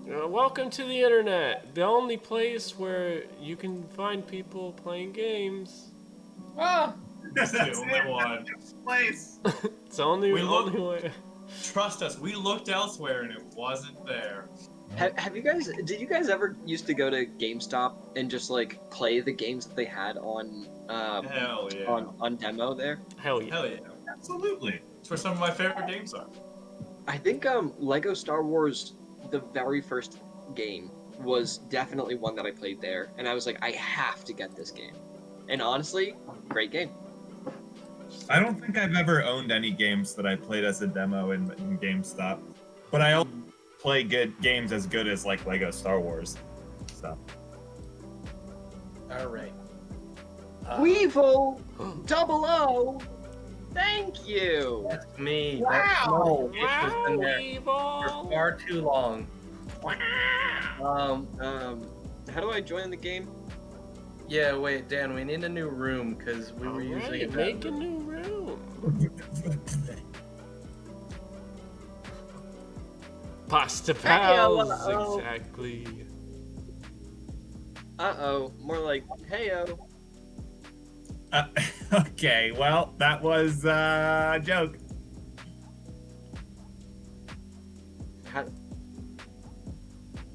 Welcome to the internet, the only place where you can find people playing games. Ah, That's the only one. place. It's the only way. Trust us, we looked elsewhere and it wasn't there. Have you guys? Did you guys ever used to go to GameStop and just like play the games that they had on Hell yeah. on demo there? Hell yeah. Hell yeah. Absolutely. It's where some of my favorite games are. I think Lego Star Wars, the very first game, was definitely one that I played there, and I was like, I have to get this game. And honestly, great game. I don't think I've ever owned any games that I played as a demo in GameStop, but I also play good games as good as like Lego Star Wars. So All right. Weevil 00. Thank you. That's me. Wow. It's just been there for Weevil. far too long. How do I join the game? Yeah, wait, Dan, we need a new room because we were using Alright, it. make a new room. Pasta pals, uh-oh. exactly. More like heyo. okay, well, that was a joke.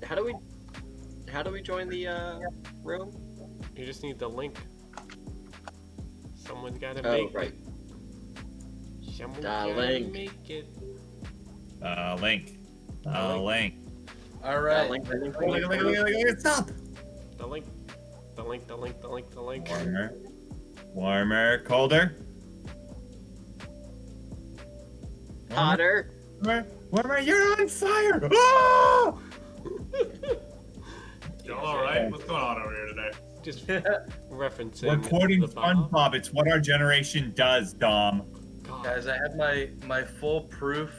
How do we join the room? You just need the link. Someone's gotta Oh, make right. it. Someone's The gotta link. make it. Link. Link. All right. Link. Stop! The link. The link, the link, the link, the link. Warmer. Warmer. Colder. Hotter. Warmer. You're on fire! Oh! Y'all alright? What's going on over here today? Just referencing. We're quoting the Bob. SpongeBob. It's what our generation does, Dom. God. Guys, I have my foolproof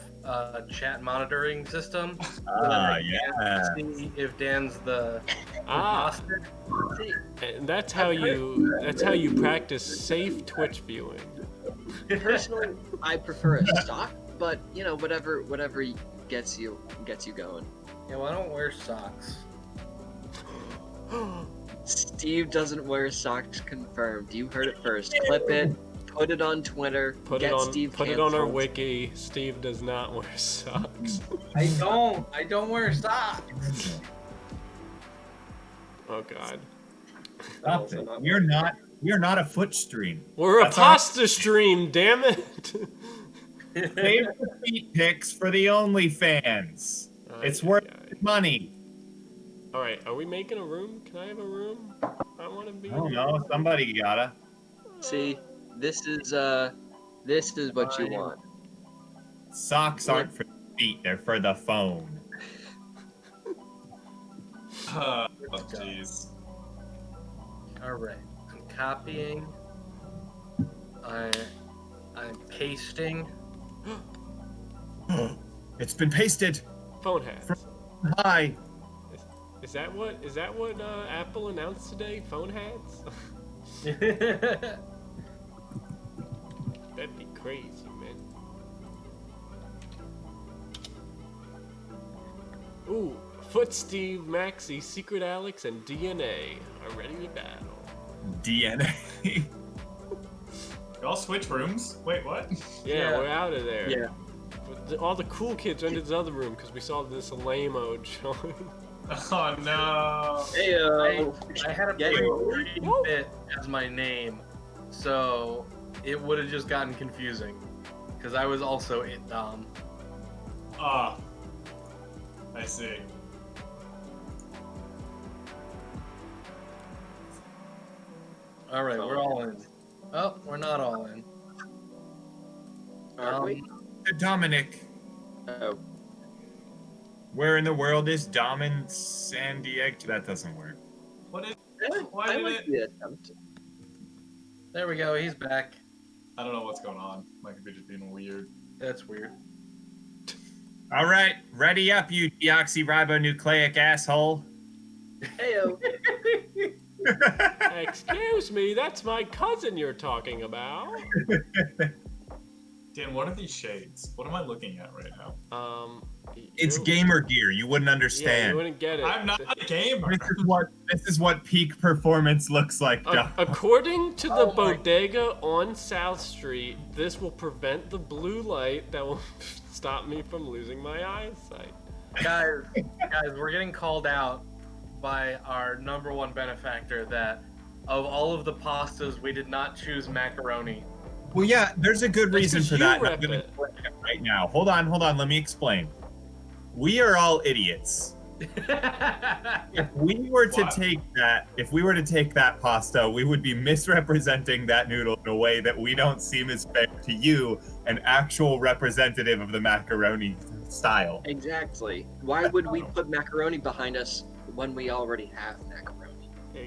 chat monitoring system. Yeah. See if Dan's the Ah, imposter. and that's how you practice safe Twitch viewing. Personally, I prefer a stock, but you know, whatever gets you going. Yeah, well, I don't wear socks. Steve doesn't wear socks. Confirmed. You heard it first. Clip it. Put it on Twitter. Put get it on. Steve Put it on our canceled. wiki. Steve does not wear socks. I don't wear socks. Oh God. Stop it. You're not a foot stream. We're a That's our- pasta stream. Damn it. Save the feet pics for the OnlyFans. It's worth money. All right, are we making a room? Can I have a room? I want to be. I don't know. Somebody gotta. See, this is what you want. Socks aren't for the feet. They're for the phone. Oh, jeez. All right. I'm copying. I'm pasting. It's been pasted. Phone hats. Hi. Is that what Apple announced today? Phone hats? That'd be crazy, man. Ooh, Foot Steve, Maxi, Secret Alex, and DNA are ready to battle. DNA. Y'all switch rooms? Wait, what? Yeah, we're out of there. Yeah. But all the cool kids went to this other room because we saw this lame-o join. Oh no. Heyo. I had a Get it. green bit as my name, so it would have just gotten confusing. Because I was also it Dom. Ah. I see. All right, we're all in. Oh, we're not all in. Are we? Dominic. Oh. Where in the world is Dom and San Diego? That doesn't work. What is? Why I did like it? the attempt. There we go. He's back. I don't know what's going on. My computer's being weird. That's weird. All right, ready up, you deoxyribonucleic asshole. Heyo. Excuse me, that's my cousin you're talking about. Dan, what are these shades? What am I looking at right now? It's you- gamer gear. You wouldn't Yeah, understand. you wouldn't get it. I'm not a gamer. This is what peak performance looks like, John. According to the Oh my- bodega on South Street, this will prevent the blue light that will stop me from losing my eyesight. Guys, we're getting called out by our number one benefactor that of all of the pastas, we did not choose macaroni. Well, yeah, there's a good That's reason 'cause for you that. and I'm rep gonna it. explain it right now. Hold on. Let me explain. We are all idiots. If we were to What? take that pasta, we would be misrepresenting that noodle in a way that we don't seem as fair to you, an actual representative of the macaroni style. Exactly. Why would we put macaroni behind us when we already have macaroni?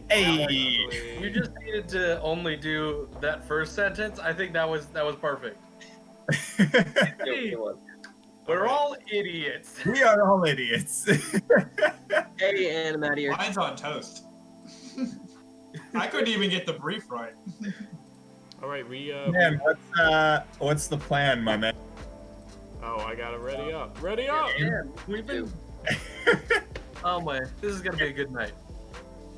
Hey! Exactly. You just needed to only do that first sentence. I think that was perfect. Yo, come on. We're all idiots. We are all idiots. Hey, Animatic. Mine's on toast. I couldn't even get the brief right. All right, Man, what's the plan, my man? Oh, I got it ready up. Ready up. Yeah, we've been. Oh my, this is gonna be a good night.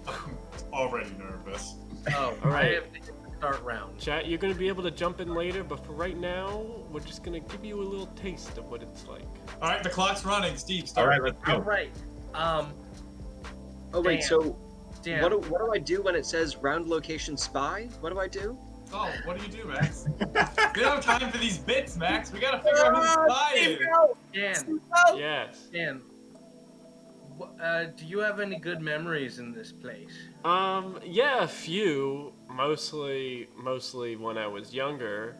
I'm already nervous. Oh, All right. I have to hit the start round. Chat, you're gonna be able to jump in later, but for right now, we're just gonna give you a little taste of what it's like. All right, the clock's running. Steve, All start. right, let's All go. right. Oh wait, Dan. so Dan. what do I do when it says round location spy? What do I do? Oh, what do you do, Max? We don't have time for these bits, Max. We gotta figure out who the spy is. Dan. Yes. Dan. Do you have any good memories in this place? Yeah, a few. Mostly when I was younger.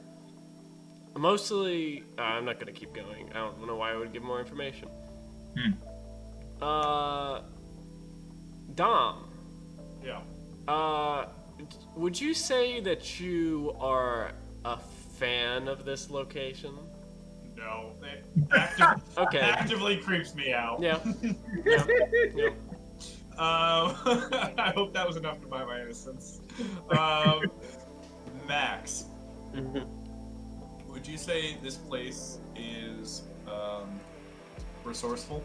Mostly, I'm not gonna keep going. I don't know why I would give more information. Dom. Yeah. Would you say that you are a fan of this location? No. Okay. Actively creeps me out. Yeah. Yeah. Yeah. I hope that was enough to buy my innocence. Max, would you say this place is resourceful?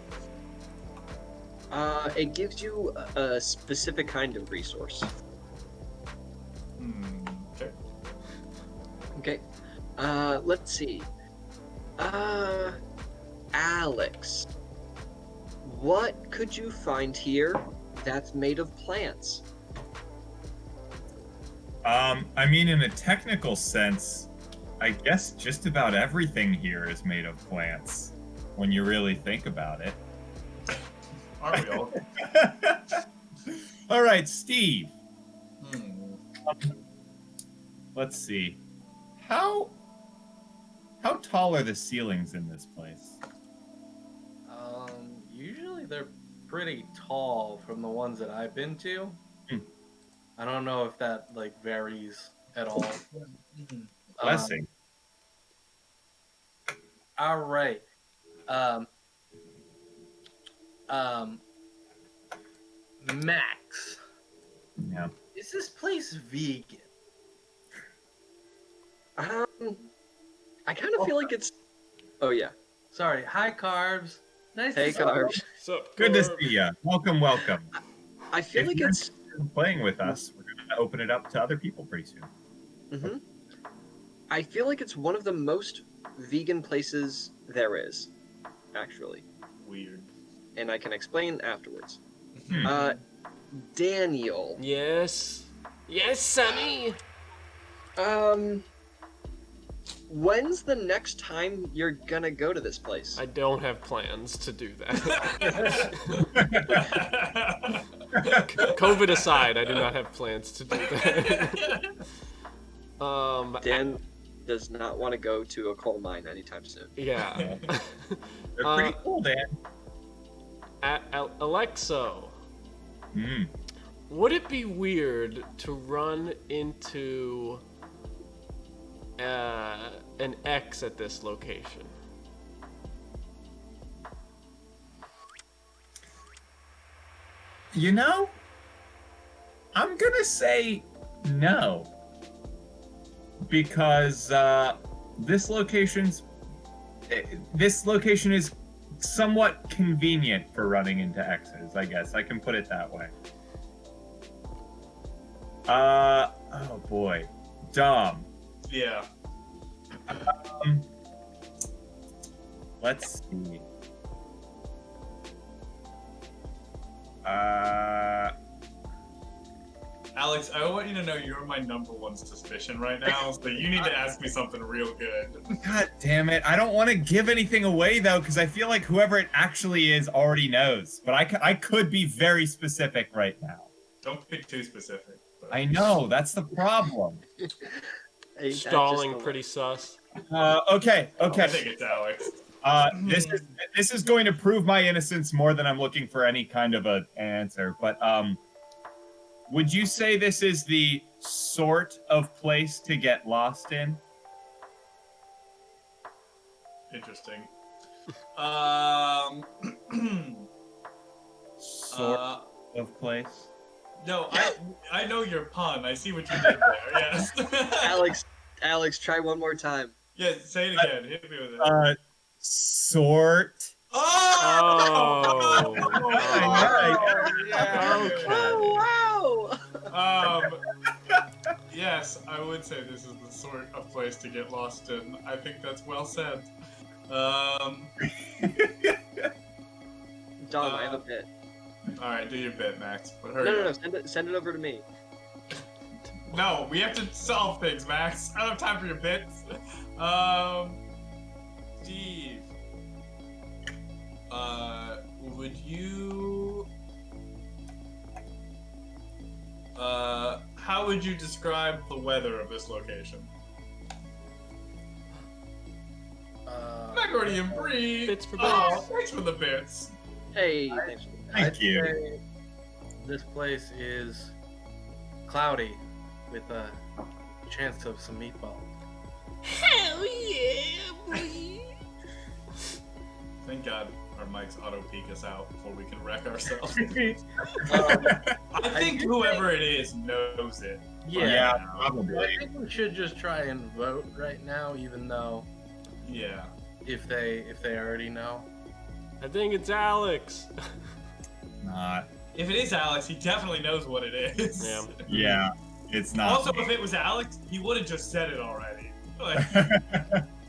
It gives you a specific kind of resource. Okay. Okay. Let's see. Alex, what could you find here that's made of plants? I mean, in a technical sense, I guess just about everything here is made of plants, when you really think about it. Aren't we all? All right, Steve. Hmm. Let's see. How tall are the ceilings in this place? Usually they're pretty tall from the ones that I've been to. Hmm. I don't know if that like varies at all. Blessing. All right. Max, Yeah. is this place vegan? I kind of feel like it's. Oh yeah. Sorry, high carbs. Nice Hey, to see you. carbs. Sup, Good to Corb? see you. Welcome. I feel If like you're it's. playing with us, we're going to open it up to other people pretty soon. Mhm. I feel like it's one of the most vegan places there is, actually, Weird. and I can explain afterwards. Hmm. Daniel. Yes. Yes, Sonny. When's the next time you're gonna go to this place? I don't have plans to do that. COVID aside, I do not have plans to do that. Dan does not want to go to a coal mine anytime soon. Yeah. They're pretty cool, Dan. Alexo, would it be weird to run into an X at this location? You know, I'm gonna say no. Because This location is somewhat convenient for running into X's, I guess. I can put it that way. Oh boy. Dom. Yeah. Let's see. Alex, I want you to know you're my number one suspicion right now, so you need to ask me something real good. God damn it. I don't want to give anything away, though, because I feel like whoever it actually is already knows. But I could be very specific right now. Don't pick too specific. But... I know. That's the problem. Hey, Stalling pretty sus. Okay. I think it's Alex. This is going to prove my innocence more than I'm looking for any kind of an answer. But would you say this is the sort of place to get lost in? Interesting. Sort of place. No, I know your pun. I see what you did there. Yes. Alex, try one more time. Yeah, say it again. Hit me with it. Sort. Oh! Wow! Yes, I would say this is the sort of place to get lost in. I think that's well said. Dom, I have a bit. All right, do your bit, Max. But hurry No, up. send it over to me. No, we have to solve things, Max. I don't have time for your bits. Steve. Would you... how would you describe the weather of this location? Macaroni and Brie! Bits for Oh, bits. thanks for the bits. Hey, thanks for Thank you. say this place is cloudy with a chance of some meatballs. Hell yeah, boy. Thank God our mics auto-peek us out before we can wreck ourselves. I think whoever it is knows it. Yeah, I probably. think we should just try and vote right now, even though Yeah. if they already know. I think it's Alex. Not. If it is Alex, he definitely knows what it is. Yeah. Yeah, it's not. Also, if it was Alex, he would have just said it already. Like,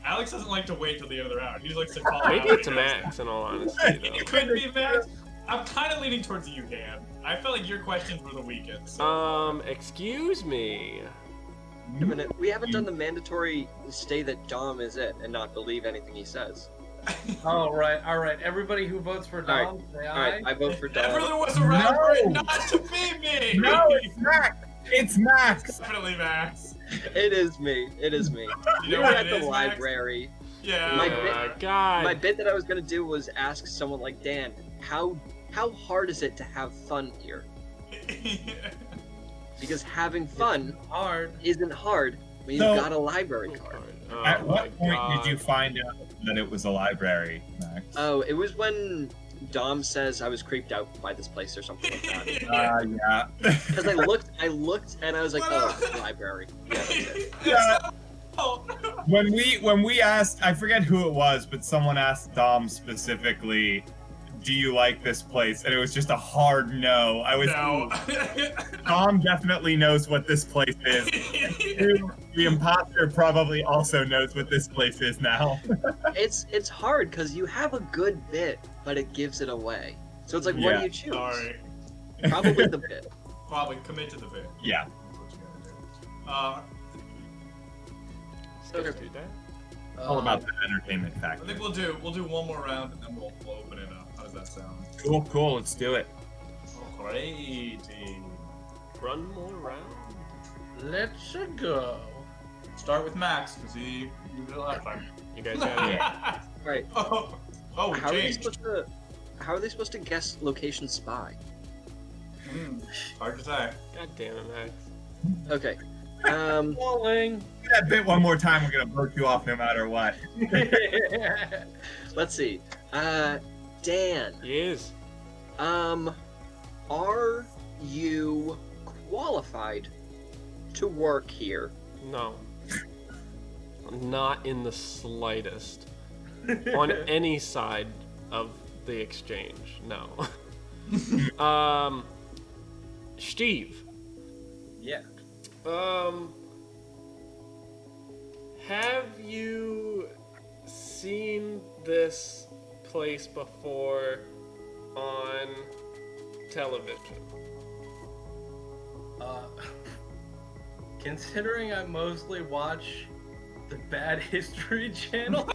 Alex doesn't like to wait till the end of the round. He just likes to call out. Maybe it's Max, in all honesty, It could be Max. I'm kind of leaning towards you, Dan. I felt like your questions were the weakest. though. Excuse me. Wait a minute. We haven't done the mandatory stay that Dom is it and not believe anything he says. All right. Everybody who votes for Dom, say All right, I vote for If ever Dom. there was a round for it No. not to be me. No, it's Max. It's Max. Definitely Max. It is me. It is me. You We know were what at it the is, Max? library. Yeah. My God. My bit that I was gonna do was ask someone like Dan, how hard is it to have fun here? Because having fun hard. isn't hard when you've So- got a library card. Oh At my what point God. did you find out that it was a library, Max? Oh, it was when Dom says I was creeped out by this place or something like that. Yeah. Because I looked, and I was like, oh, library. Yeah, that's it. Yeah. When we asked, I forget who it was, but someone asked Dom specifically, "Do you like this place?" And it was just a hard no. No. Dom definitely knows what this place is. The imposter probably also knows what this place is now. It's hard because you have a good bit, but it gives it away. So it's like, what Yeah. do you choose? Sorry. Probably the bit. Probably commit to the bit. Yeah. That's what you gotta do. Let's do that. All about the entertainment I factor. think we'll do one more round and then we'll open it up. How does that sound? Cool. Let's do it. Alrighty. Run more rounds. Let's go. Start with Max because he did it last time. You guys got it. Right. Oh, we How are they changed. supposed to guess location spy? Hard to say. God damn it, Max. Okay. Falling. That bit one more time, we're gonna vote you off no matter what. Let's see. Dan. He is. Are you qualified to work here? No. Not in the slightest. On any side of the exchange, no. Steve. Yeah. Have you seen this place before on television? Considering I mostly watch the Bad History Channel,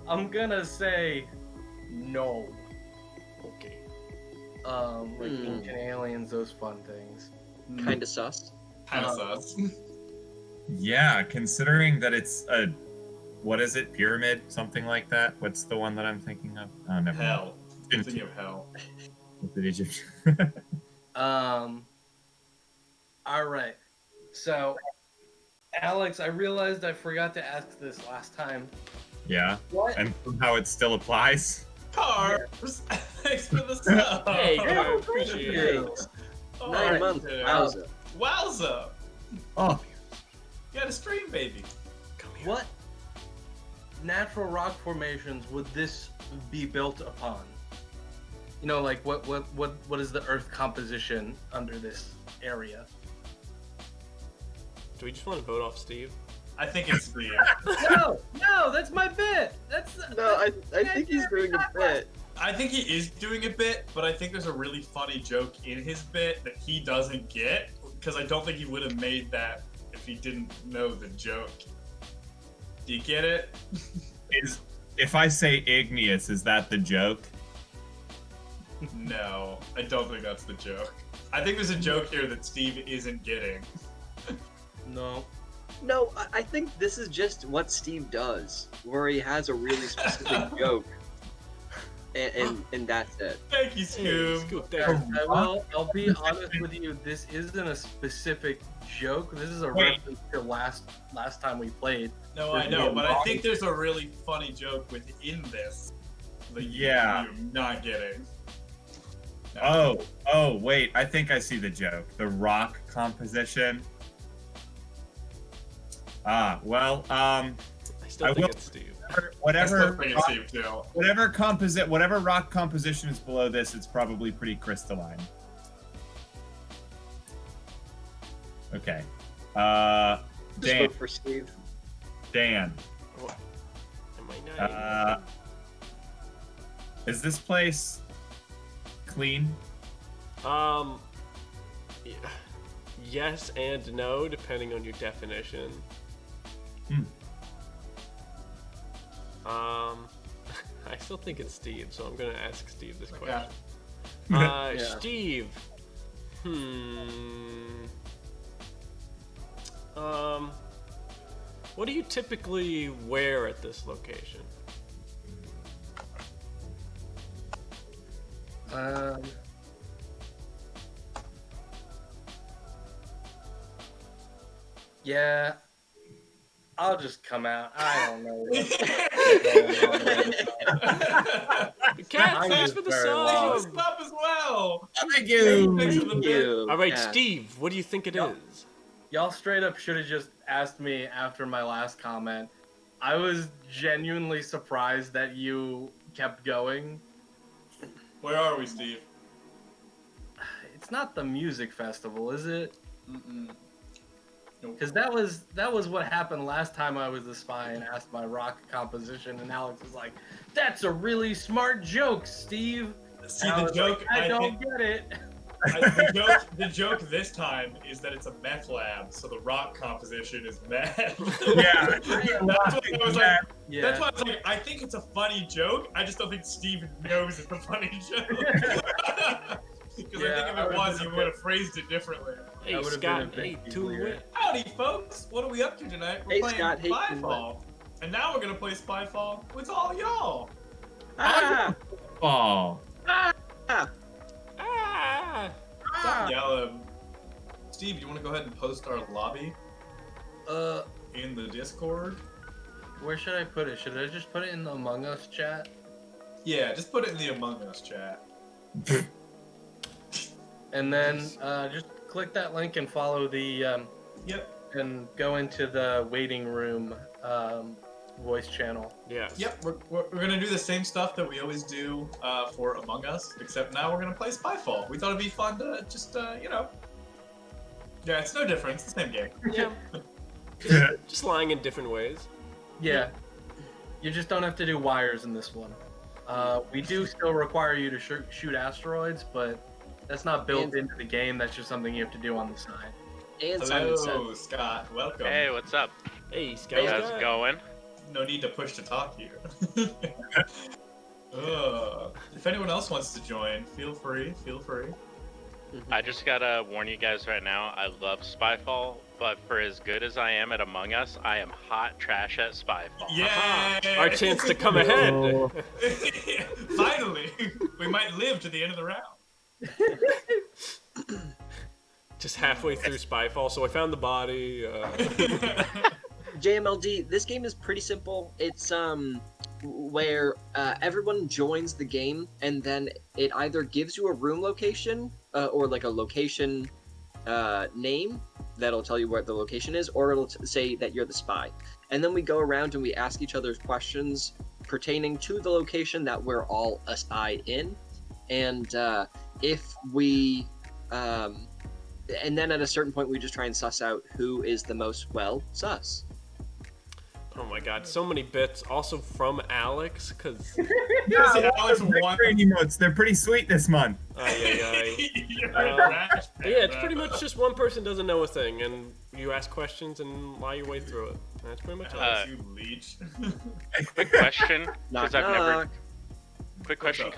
I'm gonna say no. Okay. Like Ancient Aliens, those fun things. Kind of sus. Kind of sus. Yeah, considering that it's a, what is it, pyramid, something like that? What's the one that I'm thinking of? Oh, never mind. Hell. I'm thinking of hell. It's an Egypt. All right. So, Alex, I realized I forgot to ask this last time. Yeah, What? and somehow it still applies. Cars! Thanks for the sub! Hey, Yeah, appreciate thank it. you. Oh, 9 months. dude. Wowza. Wowza! Oh, You got a stream, baby. Come here. What natural rock formations would this be built upon? You know, like what is the Earth composition under this area? Do we just want to vote off Steve? I think it's Steve. No, that's my bit. No, I think he's doing a bit. I think he is doing a bit, but I think there's a really funny joke in his bit that he doesn't get, because I don't think he would have made that if he didn't know the joke. Do you get it? if I say igneous, is that the joke? No, I don't think that's the joke. I think there's a joke here that Steve isn't getting. No. No, I think this is just what Steve does, where he has a really specific joke, and that's it. Thank you, Hey, Scoob. Scoop, there. I'll be honest with you. This isn't a specific joke. This is a Wait. reference to last time we played. No, I know, but I think there's a really funny joke within this that Yeah. you're not getting. No. Oh, wait, I think I see the joke. The rock composition. Well, I still I think will- it's Steve. whatever, That's what Steve too. whatever rock composition is below this, it's probably pretty crystalline. Okay. Just Dan. vote for Steve. Dan. Am I not? Is this place clean? Yeah. Yes and no, depending on your definition. I still think it's Steve, so I'm gonna ask Steve this question. Yeah. Yeah. Steve. What do you typically wear at this location? Yeah. I'll just come out. I don't know. Cat, I'm thanks just for the very Thanks for the sub. sub as well. Thank you. Thanks for the Thank bit. you. All right, Yeah. Steve, what do you think it is? Yep. Y'all straight up should have just asked me after my last comment. I was genuinely surprised that you kept going. Where are we, Steve? It's not the music festival, is it? Mm-mm. Nope. Because that was what happened last time I was the spy and asked my rock composition, and Alex was like, "That's a really smart joke, Steve." See, And I the was joke, like, I I don't think, get it. the joke this time is that it's a meth lab, so the rock composition is meth. Yeah. That's why I was like, Yeah. that's why I was like, I think it's a funny joke. I just don't think Steve knows it's a funny joke. Because Yeah, I think I if it would've was, been he a would have phrased it differently. Hey, That would've Scott. been a Hey, bit tune weird. win. Howdy, folks. What are we up to tonight? We're Hey, playing Scott. Hey, Spyfall. And now we're going to play Spyfall with all y'all. Ah! Oh. Ah! Ah! Stop yelling. Steve, do you want to go ahead and post our lobby in the Discord? Where should I put it? Should I just put it in the Among Us chat? Yeah, just put it in the Among Us chat. And then just click that link and follow the Yep. and go into the waiting room voice channel. Yes. Yep, we're gonna do the same stuff that we always do for Among Us, except now we're gonna play Spyfall. We thought it'd be fun to just, Yeah, it's no different. It's the same game. Yeah. Just lying in different ways. Yeah. You just don't have to do wires in this one. We do still require you to shoot asteroids, but that's not built into the game. That's just something you have to do on the side. And Simon Hello, said, Scott. Welcome. Hey, what's up? Hey, Sky. How's it going? No need to push to talk here. If anyone else wants to join, feel free. Feel free. I just gotta warn you guys right now, I love Spyfall, but for as good as I am at Among Us, I am hot trash at Spyfall. Yeah. Our chance to come ahead. Finally, we might live to the end of the round. Just halfway through Spyfall, so I found the body. JMLD, this game is pretty simple. It's where everyone joins the game, and then it either gives you a room location or like a location name that'll tell you where the location is, or it'll say that you're the spy. And then we go around and we ask each other questions pertaining to the location that we're all a spy in. And if we and then at a certain point we just try and suss out who is the most sus. Oh my god, so many bits. Also from Alex, because... Yeah, Alex won. emotes. They're pretty sweet this month. Yeah, it's pretty much just one person doesn't know a thing, and you ask questions and lie your way through it. That's pretty much it. You leech. Quick question, Knock, because I've knock.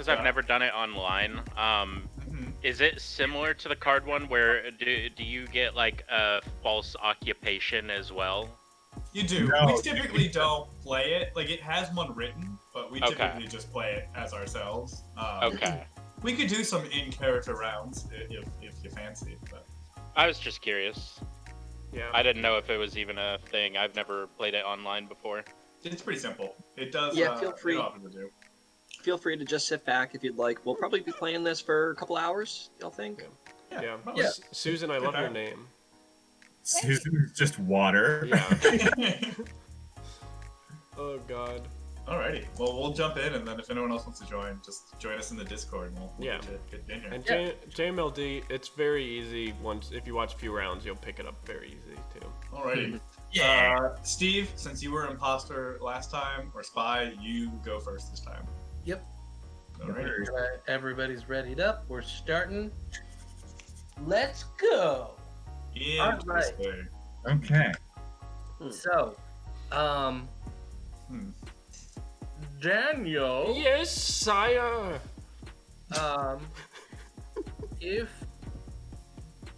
I've never done it online. Is it similar to the card one, where do you get like a false occupation as well? You do. No. We typically don't play it. Like, it has one written, but we typically just play it as ourselves. Okay. We could do some in-character rounds if you fancy, but... I was just curious. Yeah. I didn't know if it was even a thing. I've never played it online before. It's pretty simple. It does, Yeah, feel free. it offers to do. Feel free to just sit back if you'd like. We'll probably be playing this for a couple hours, y'all think? Yeah. probably. Susan, I love your name. Susan's just water. Yeah. Oh god. Alrighty. Well, we'll jump in, and then if anyone else wants to join, just join us in the Discord, and we'll get in here. And JMLD, it's very easy. If you watch a few rounds, you'll pick it up very easy too. Alrighty. Steve, since you were imposter last time, or spy, you go first this time. Yep. Alrighty. Everybody's readied up. We're starting. Let's go. Interesting. Okay. So, Daniel, Yes, sire. if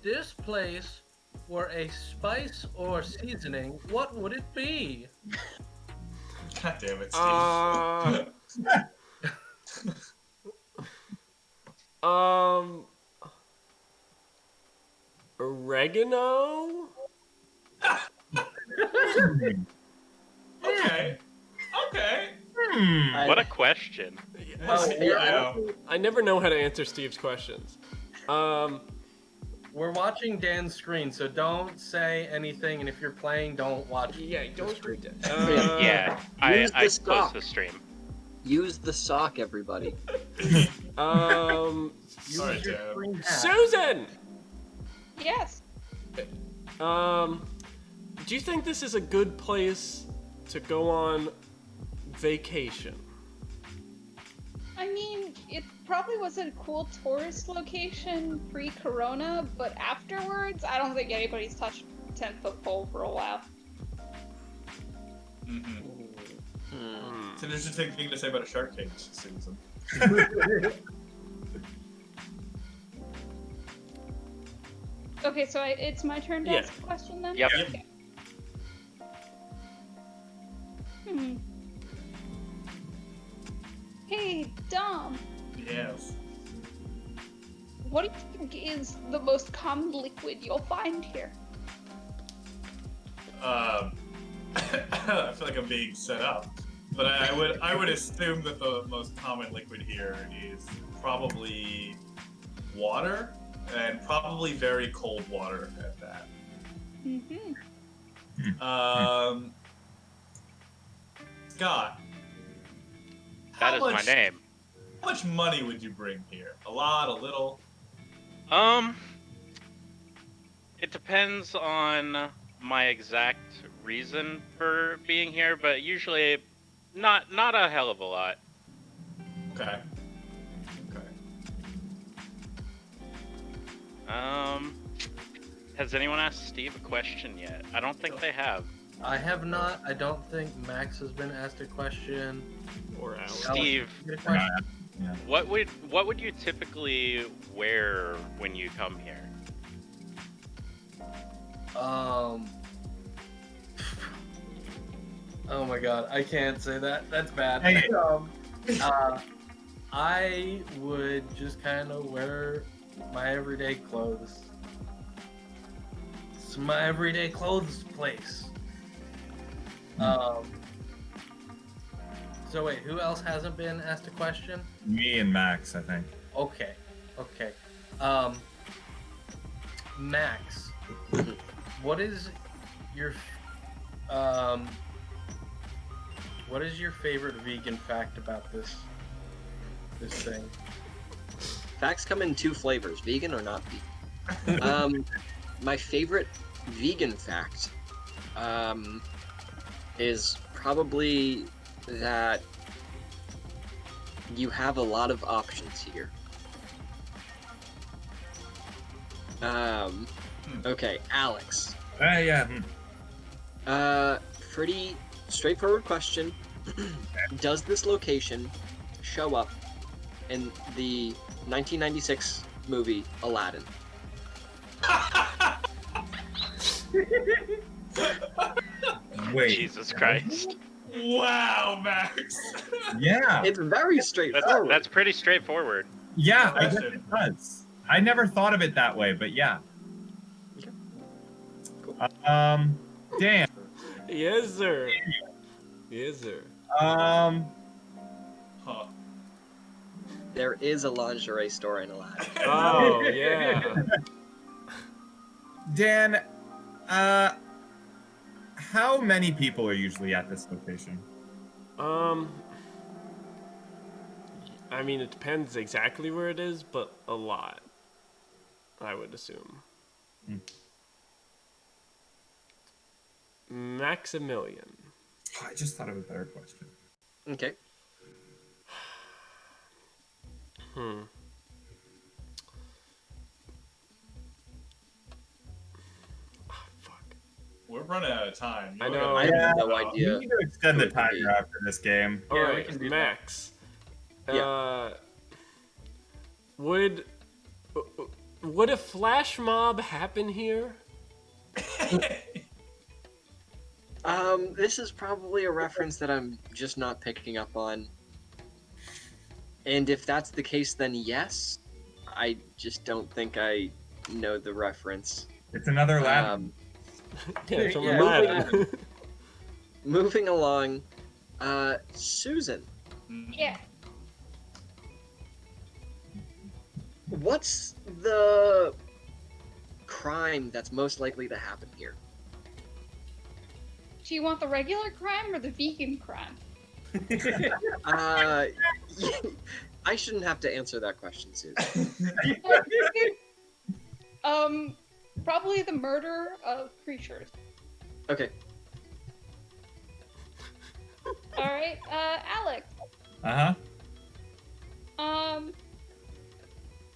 this place were a spice or seasoning, what would it be? God damn it, Steve. Oregano? Okay. What a question. I never know how to answer Steve's questions. We're watching Dan's screen, so don't say anything, and if you're playing, don't watch. Yeah, don't read it. Yeah, Use I the closed stock. the stream. Use the sock, everybody. Use Sorry, your Dan. screen hat. Susan! Yes. Do you think this is a good place to go on vacation? I mean, it probably was a cool tourist location pre-corona, but afterwards, I don't think anybody's touched 10-foot pole for a while. It's an interesting thing to say about a shark cage, Susan. Okay, so it's my turn to Yeah. ask a question then? Yep. Okay. Hey, Dom, Yes. what do you think is the most common liquid you'll find here? I feel like I'm being set up, but I would assume that the most common liquid here is probably water, and probably very cold water at that. Scott. That is my name. How much money would you bring here? A lot, a little? It depends on my exact reason for being here, but usually not a hell of a lot. Okay. Has anyone asked Steve a question yet? I don't think they have. I have not. I don't think Max has been asked a question. Or Alex. Steve, You get a question? Yeah. what would you typically wear when you come here? Oh my god, I can't say that. That's bad. Hey. I would just kind of wear my everyday clothes. It's my everyday clothes place. So wait, who else hasn't been asked a question? Me and Max, I think. Okay. Max, what is your favorite vegan fact about this thing? Facts come in 2 flavors, vegan or not vegan. My favorite vegan fact is probably that you have a lot of options here. Okay, Alex. Yeah. Pretty straightforward question. Does this location show up in the 1996 movie Aladdin? Wait. Jesus Christ. Wow, Max. Yeah. It's very straightforward. That's pretty straightforward. Yeah, I guess Question. it does. I never thought of it that way, but yeah. Okay. Cool. Dan. Yes, sir. Yes, sir. Huh. There is a lingerie store in Aladdin. Oh, yeah. Dan, how many people are usually at this location? I mean, it depends exactly where it is, but a lot, I would assume. Maximilian. Oh, I just thought of a better question. Okay. Fuck. We're running out of time. I know. I have no We idea. need to extend the who it could be. timer after this game. All Yeah, we right, can do that. Max. Yeah. Would a flash mob happen here? This is probably a reference that I'm just not picking up on. And if that's the case, then yes. I just don't think I know the reference. It's another Aladdin. Yeah, from Yeah, Aladdin. Moving along, Susan, Yeah. what's the crime that's most likely to happen here? Do you want the regular crime or the vegan crime? I shouldn't have to answer that question, Susan. Probably the murder of creatures. Okay. All right, Alex.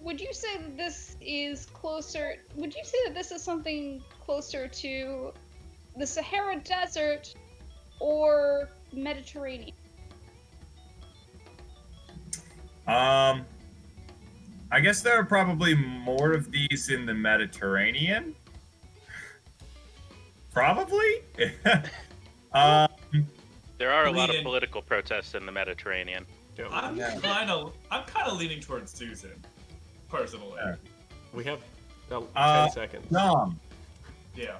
Would you say that this is closer? Would you say that this is something closer to the Sahara Desert or Mediterranean? I guess there are probably more of these in the Mediterranean. Probably. There are a lot of Leading. political protests in the Mediterranean. Yep. I'm kind of leaning towards Susan, personally. Yeah. We have 10 seconds. Nom. Yeah.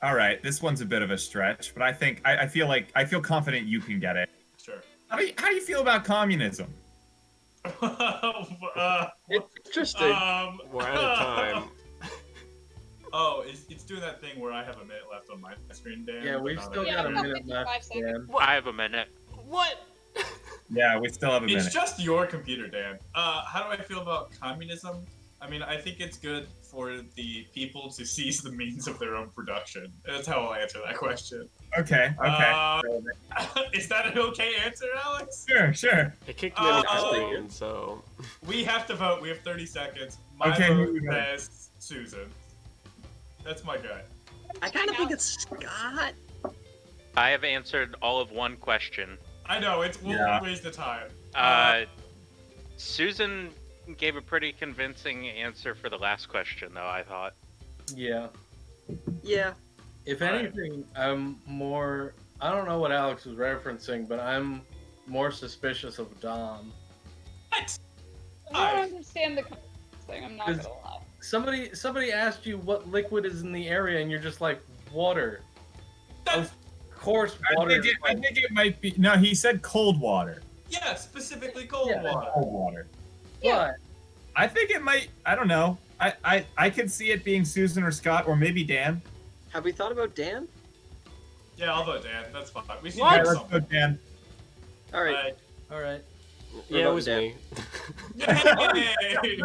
All right, this one's a bit of a stretch, but I think I feel confident you can get it. Sure. How do you feel about communism? Interesting. We're out of time. Oh, it's doing that thing where I have a minute left on my screen, Dan. Yeah, we've but not still on got a yours. about minute 55 left, seconds. Dan. I have a minute. What? Yeah, we still have a It's minute. just your computer, Dan. How do I feel about communism? I mean, I think it's good for the people to seize the means of their own production. That's how I'll answer that question. Okay. Is that an okay answer, Alex? Sure. It kicked me off the Oh. screen, so. We have to vote. We have 30 seconds. My Okay, vote who we vote? says Susan. That's my guy. I kind of think it's Scott. I have answered all of one question. I know, we'll Yeah. waste the time. Susan gave a pretty convincing answer for the last question, though, I thought. Yeah. Yeah. If Alright. anything, I'm more. I don't know what Alex was referencing, but I'm more suspicious of Dom. What? I don't understand the thing. I'm not Is- gonna lie. Somebody asked you what liquid is in the area, and you're just like, water. That's, Of course, water. I think it might be. No, he said cold water. yeah, specifically cold Yeah. water. Cold water. But I think it might. I don't know. I could see it being Susan or Scott or maybe Dan. Have we thought about Dan? Yeah, I'll vote Dan. That's fine. We should What? do Let's go something. Dan. All right. Alright. all right. Yeah, it was Dan. me. Yay!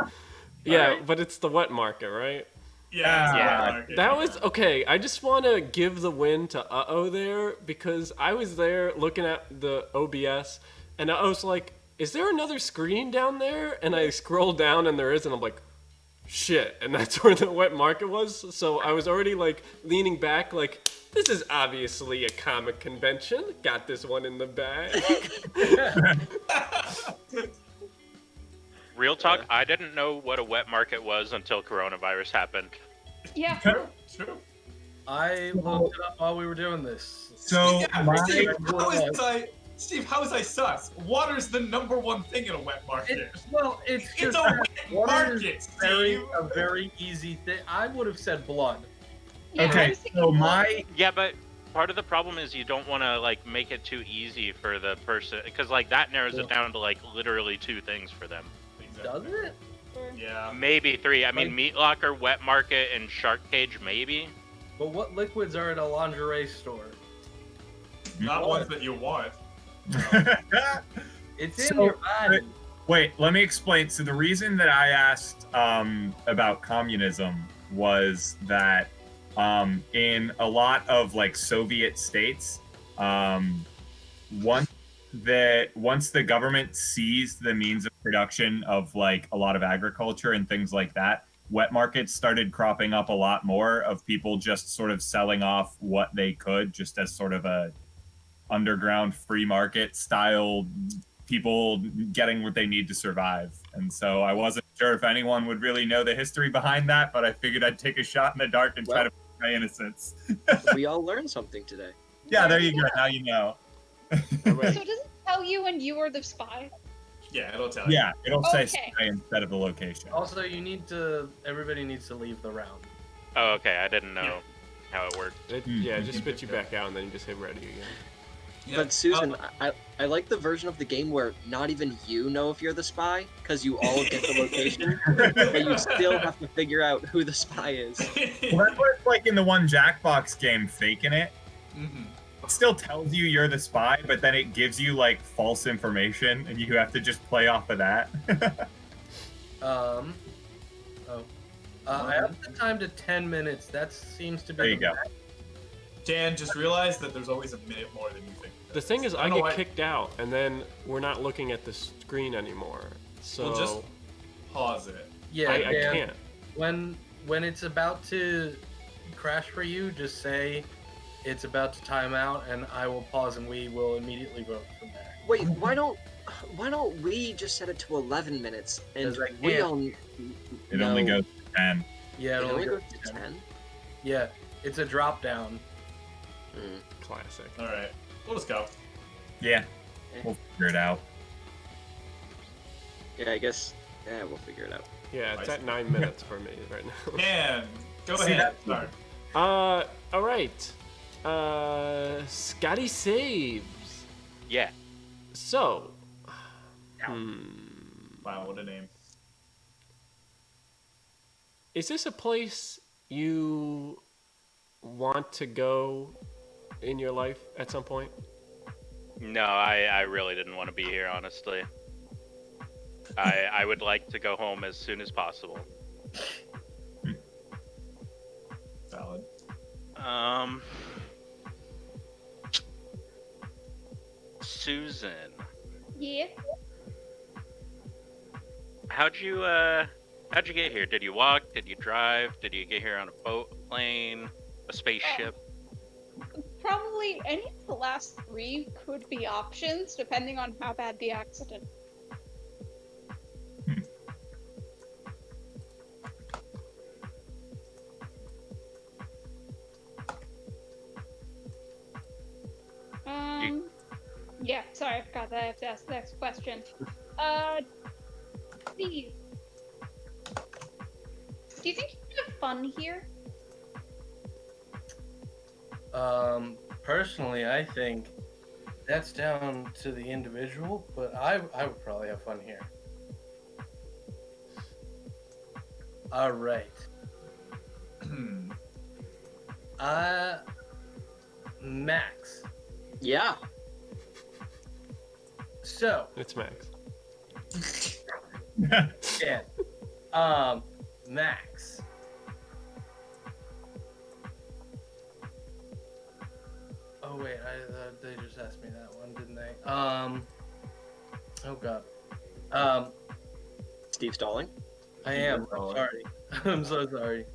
Yeah, Alright. but it's the wet market, right? Yeah, Yeah. market. That was okay. I just want to give the win to Uh-Oh there because I was there looking at the OBS and I was like, is there another screen down there? And I scroll down and there is, and I'm like, shit. And that's where the wet market was. So I was already like leaning back, like, this is obviously a comic convention. Got this one in the bag. Real talk, I didn't know what a wet market was until coronavirus happened. Yeah. True. I looked it up while we were doing this. So Yeah, Steve, how is I sus? Water's the #1 thing in a wet market. It's It's just a that wet water market, is very, Steve. a very easy thing. I would have said blood. Yeah, I okay, was thinking so blood. my Yeah, but part of the problem is you don't want to like make it too easy for the person, because like that narrows it down to like literally 2 things for them. Does it? Yeah. Maybe 3. I mean, Like- meat locker, wet market, and shark cage, maybe. But what liquids are at a lingerie store? Not ones that you want. It's in So, your body. Wait, let me explain. So the reason that I asked about communism was that in a lot of like Soviet states, once the government seized the means of production of like a lot of agriculture and things like that, wet markets started cropping up a lot more of people just sort of selling off what they could, just as sort of a underground free market style, people getting what they need to survive. And so I wasn't sure if anyone would really know the history behind that, but I figured I'd take a shot in the dark and try to prove my innocence. We all learned something today. Yeah, there you go. Now you know. All right. So does it tell you when you are the spy? Yeah, it'll tell you. Yeah, it'll say Okay. spy instead of the location. Also, everybody needs to leave the round. Oh, okay. I didn't know how it worked. Yeah, just spit you back out and then you just hit ready again. Yeah. But Susan, I like the version of the game where not even you know if you're the spy, because you all get the location, but you still have to figure out who the spy is. Well, that's what it's like in the one Jackbox game, Faking It. Mhm. It still tells you you're the spy, but then it gives you like false information, and you have to just play off of that. I have the time to 10 minutes. That seems to be. There you the go. max. Dan, just realize that there's always a minute more than you think. The thing is, I don't know get why- kicked out, and then we're not looking at the screen anymore. So We'll just pause it. Yeah, I Dan, can't. When it's about to crash for you, just say it's about to time out, and I will pause, and we will immediately vote from there. Wait, why don't we just set it to 11 minutes and 'Cause I we can't. all It only goes to 10. Yeah, It it only goes goes to to 10. Yeah, it's a drop down. Classic. All right, we'll just go. Yeah, we'll figure it out. Yeah, I guess. Yeah, we'll figure it out. Yeah, it's at 9 minutes for me right now. Dan, go See, ahead. that's- Start. All right. Scotty saves. Yeah. So, Wow, what a name. is this a place you want to go in your life at some point? No, I really didn't want to be here, honestly. I would like to go home as soon as possible. Valid. Susan, Yeah. how'd you get here? Did you walk? Did you drive? Did you get here on a boat, a plane, a spaceship? Probably any of the last three could be options, depending on how bad the accident. Yeah, sorry, I forgot that I have to ask the next question. Steve, do you think you can have fun here? Personally, I think that's down to the individual, but I would probably have fun here. All right. Max. Yeah. So, It's Max. yeah. Max. Oh wait, they just asked me that one, didn't they? Oh god. Steve Stalling. I am. I'm sorry. I'm so sorry.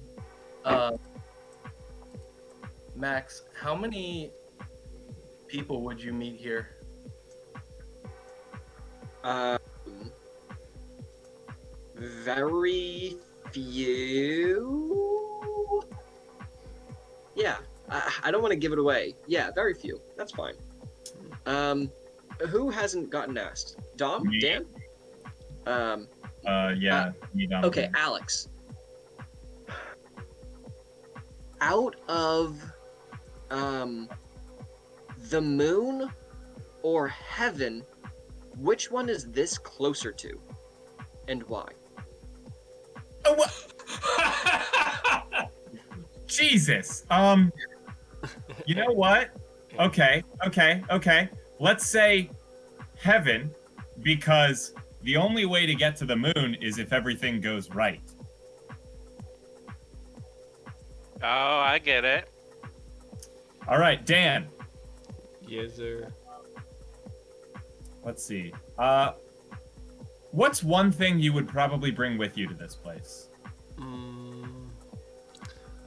Max, how many people would you meet here? Very few. Yeah, I don't want to give it away. Yeah, very few. That's fine. Who hasn't gotten asked? Dom? Me. Dan? Yeah. You don't. Okay, Alex. Out of the moon or heaven, which one is this closer to? And why? Oh, what? Jesus. You know what? Okay. Let's say heaven, because the only way to get to the moon is if everything goes right. Oh, I get it. All right, Dan. Yes, sir. Let's see. What's one thing you would probably bring with you to this place?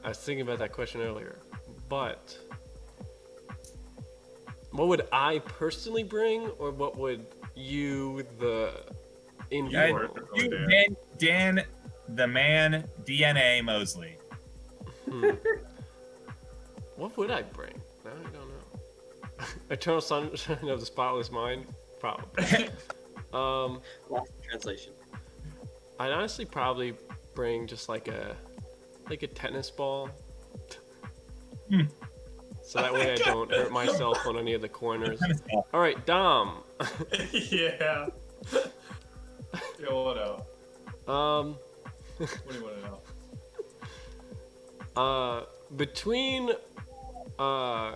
I was thinking about that question earlier, but what would I personally bring, or what would you, the informer? Dan, the man, DNA Mosley. What would I bring? I don't know. Eternal Sunshine of the Spotless Mind? Probably. Lost in translation. I'd honestly probably bring just like a tennis ball. So that way I don't hurt myself on any of the corners. All right, Dom. Yeah. Yo, what else? What do you want to know? Between a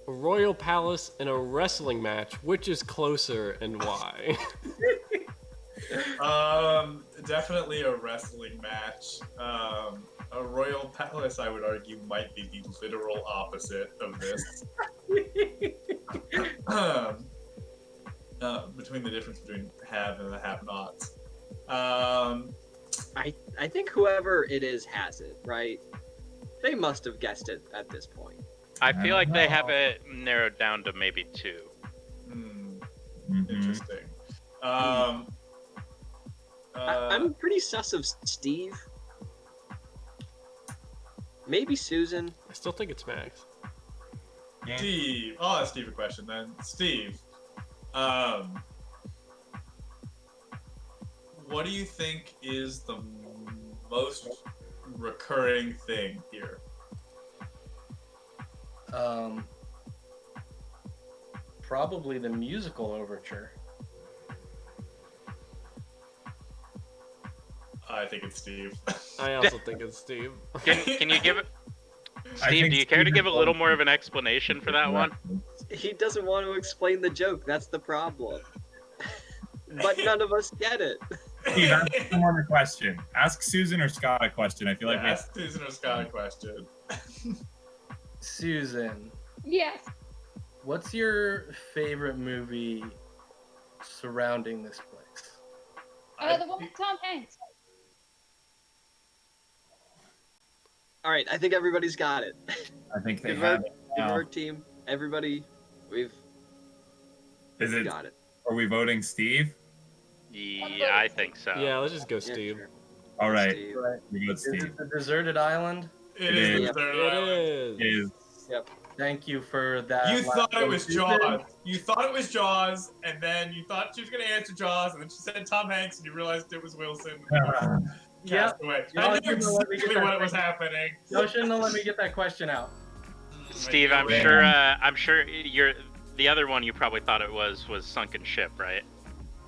royal palace and a wrestling match, which is closer and why? Definitely a wrestling match. A royal palace, I would argue, might be the literal opposite of this. Between the difference between have and the have-nots. I think whoever it is has it, right? They must have guessed it at this point. I feel like they have it narrowed down to maybe two. Interesting. I'm pretty sus of Steve. Maybe Susan. I still think it's Max. Steve. I'll ask Steve a question then. Steve, what do you think is the most recurring thing here? Probably the musical overture. I think it's Steve. I also think it's Steve. Can you give it? I Steve, think do you care to Steve give a is little one- more of an explanation for that one? He doesn't want to explain the joke. That's the problem. But none of us get it. Steve, ask someone a question. Ask Susan or Scott a question. I feel like we ask Susan or Scott a question. Susan, Yes. what's your favorite movie surrounding this place? The one with Tom Hanks. All right, I think everybody's got it. I think they Good have work, it good now. work, team. Everybody, we've Is it? got it. Are we voting Steve? Yeah, I think so. Yeah, let's just go Yeah, Steve. sure. All right, Steve. Right. we go Is Steve. it the deserted island? It is. is. Desert It Island. is. It is. Thank you for that. You last thought it one, was Susan. Jaws. You thought it was Jaws, and then you thought she was gonna answer Jaws, and then she said Tom Hanks, and you realized it was Wilson. Yeah. Cast away. Y'all I knew shouldn't have let me get exactly that what was question. happening. Y'all shouldn't have let me get that question out. Steve, I'm Yeah. sure. I'm sure you're. The other one you probably thought it was Sunken Ship, right?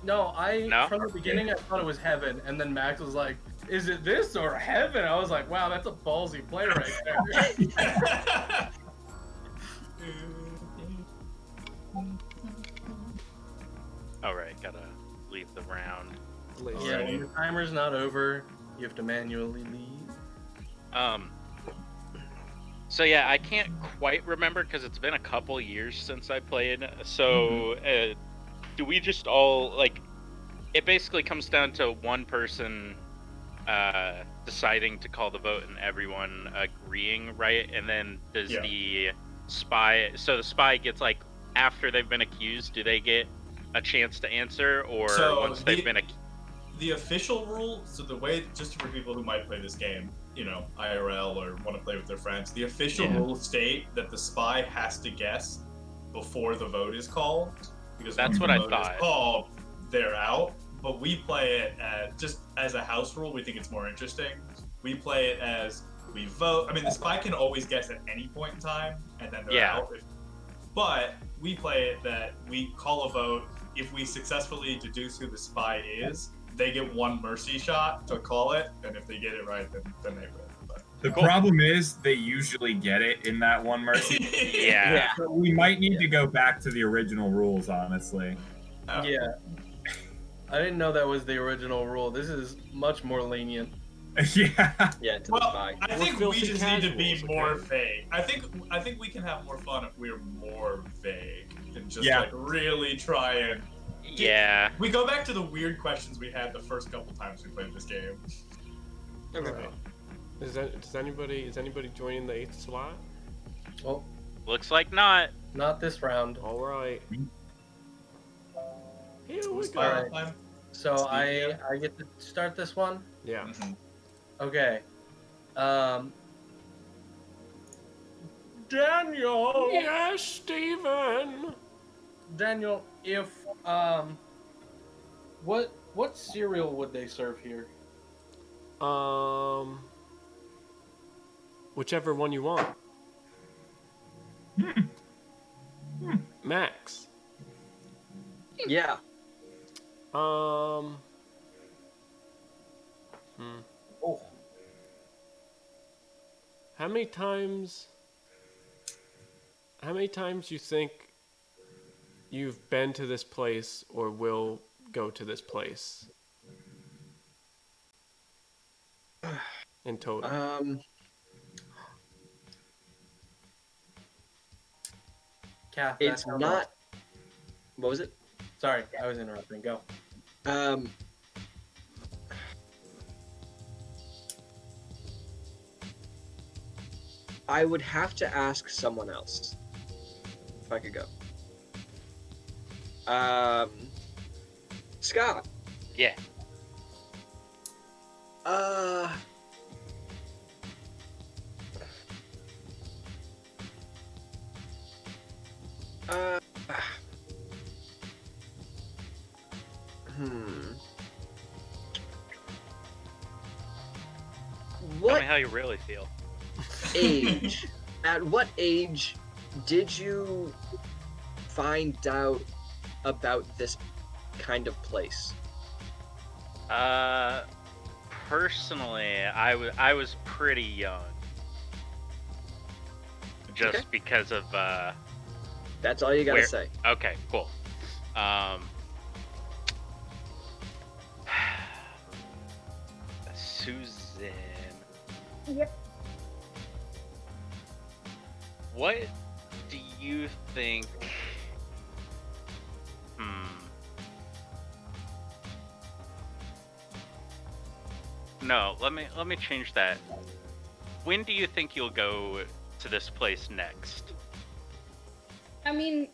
No, No? from the beginning I thought it was heaven, and then Max was like, "Is it this or heaven?" I was like, "Wow, that's a ballsy play right there." All right, gotta leave the round. Later. Yeah, when the timer's not over, you have to manually leave. So yeah, I can't quite remember because it's been a couple years since I played. So do we just all like? It basically comes down to one person deciding to call the vote and everyone agreeing, right? And then does Yeah. the spy? So the spy gets like after they've been accused, do they get a chance to answer, or So once they've been The official rule, so the way, just for people who might play this game, you know, IRL or want to play with their friends, the official Yeah. rules state that the spy has to guess before the vote is called. Because That's once what the I vote thought. is called, they're out. But we play it just as a house rule. We think it's more interesting. We play it as we vote. I mean, the spy can always guess at any point in time, and then they're Yeah. out. But we play it that we call a vote. If we successfully deduce who the spy is, they get one mercy shot to call it, and if they get it right, then they win. But The problem is they usually get it in that one mercy. yeah. So we might need to go back to the original rules, honestly. Oh. Yeah. I didn't know that was the original rule. This is much more lenient. Yeah. Yeah, to the Well, spy. I think we filthy just need to be casuals, more okay? vague. I think we can have more fun if we're more vague and just Yeah. like really try and. Yeah. We go back to the weird questions we had the first couple times we played this game. Okay. Is anybody joining the 8th slot? Well, Looks like not. not this round. All right. Here we Was go. Spyro Alright. time? So Steve, I yeah. get to start this one. Yeah. Mhm. Okay. Daniel. Yes, Steven. Daniel, if what cereal would they serve here? Whichever one you want. Max. Yeah. Oh, How many times you think you've been to this place or will go to this place? In total. Kath, It's that's not. What was it? Sorry, I was interrupting. Go. I would have to ask someone else if I could go. Scott. Yeah. Tell What me how you really feel. age? At what age did you find out about this kind of place? personally, I was pretty young. Just Okay. because of That's all you gotta Where- say. okay, cool. Susan. Yep. What do you think? No, let me change that. When do you think you'll go to this place next? I mean,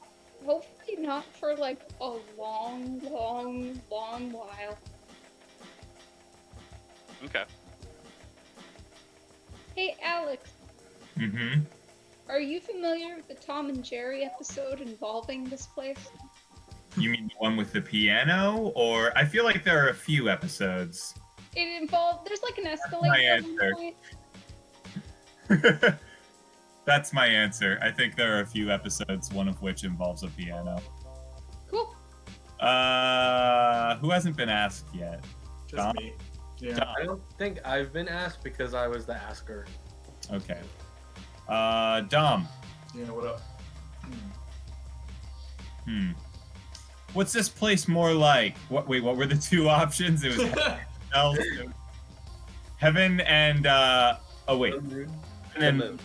hopefully not for like a long, long, long while. Okay. Hey, Alex, Mm-hmm. are you familiar with the Tom and Jerry episode involving this place? You mean the one with the piano? Or I feel like there are a few episodes. It involved. There's like an my escalator at one answer. point. That's my answer. I think there are a few episodes, one of which involves a piano. Cool. Who hasn't been asked yet? Just Dom? me. Yeah. Dom. I don't think I've been asked because I was the asker. Okay. Dom. Yeah, what up? What's this place more like? What were the two options? It was else. Heaven and oh wait. And then moon.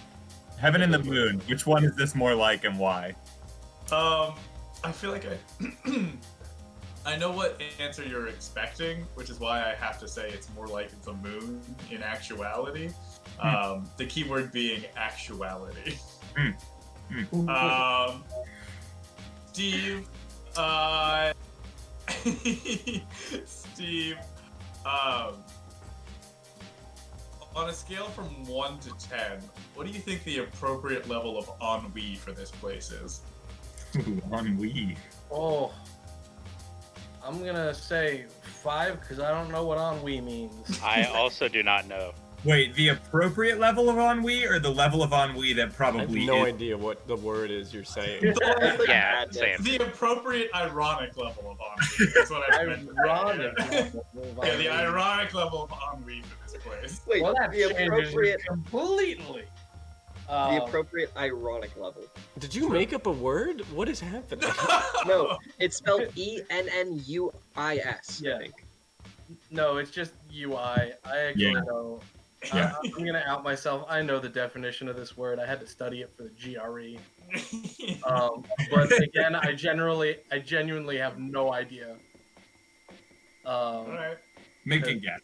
Heaven and the Moon. Which one is this more like and why? I feel like I know what answer you're expecting, which is why I have to say it's more like the moon in actuality. The keyword being actuality. Steve, Steve, on a scale from 1 to 10, what do you think the appropriate level of ennui for this place is? Ooh, ennui. Oh, I'm gonna say 5 because I don't know what ennui means. I also do not know. Wait, the appropriate level of ennui or the level of ennui that I have probably no is? idea what the word is you're saying. Yeah, same. The appropriate ironic level of ennui. That's what I meant. Ironic. Yeah, the ironic level of ennui for this place. Wait, Well, that the changes appropriate, completely. the appropriate ironic level. Did you make up a word? What is happening? No, it's spelled ENNUIS. Yeah. I think. No, it's just UI. I actually Yeah. know. Yeah. I'm gonna out myself. I know the definition of this word. I had to study it for the GRE. But again, I genuinely have no idea. Alright. Make a guess.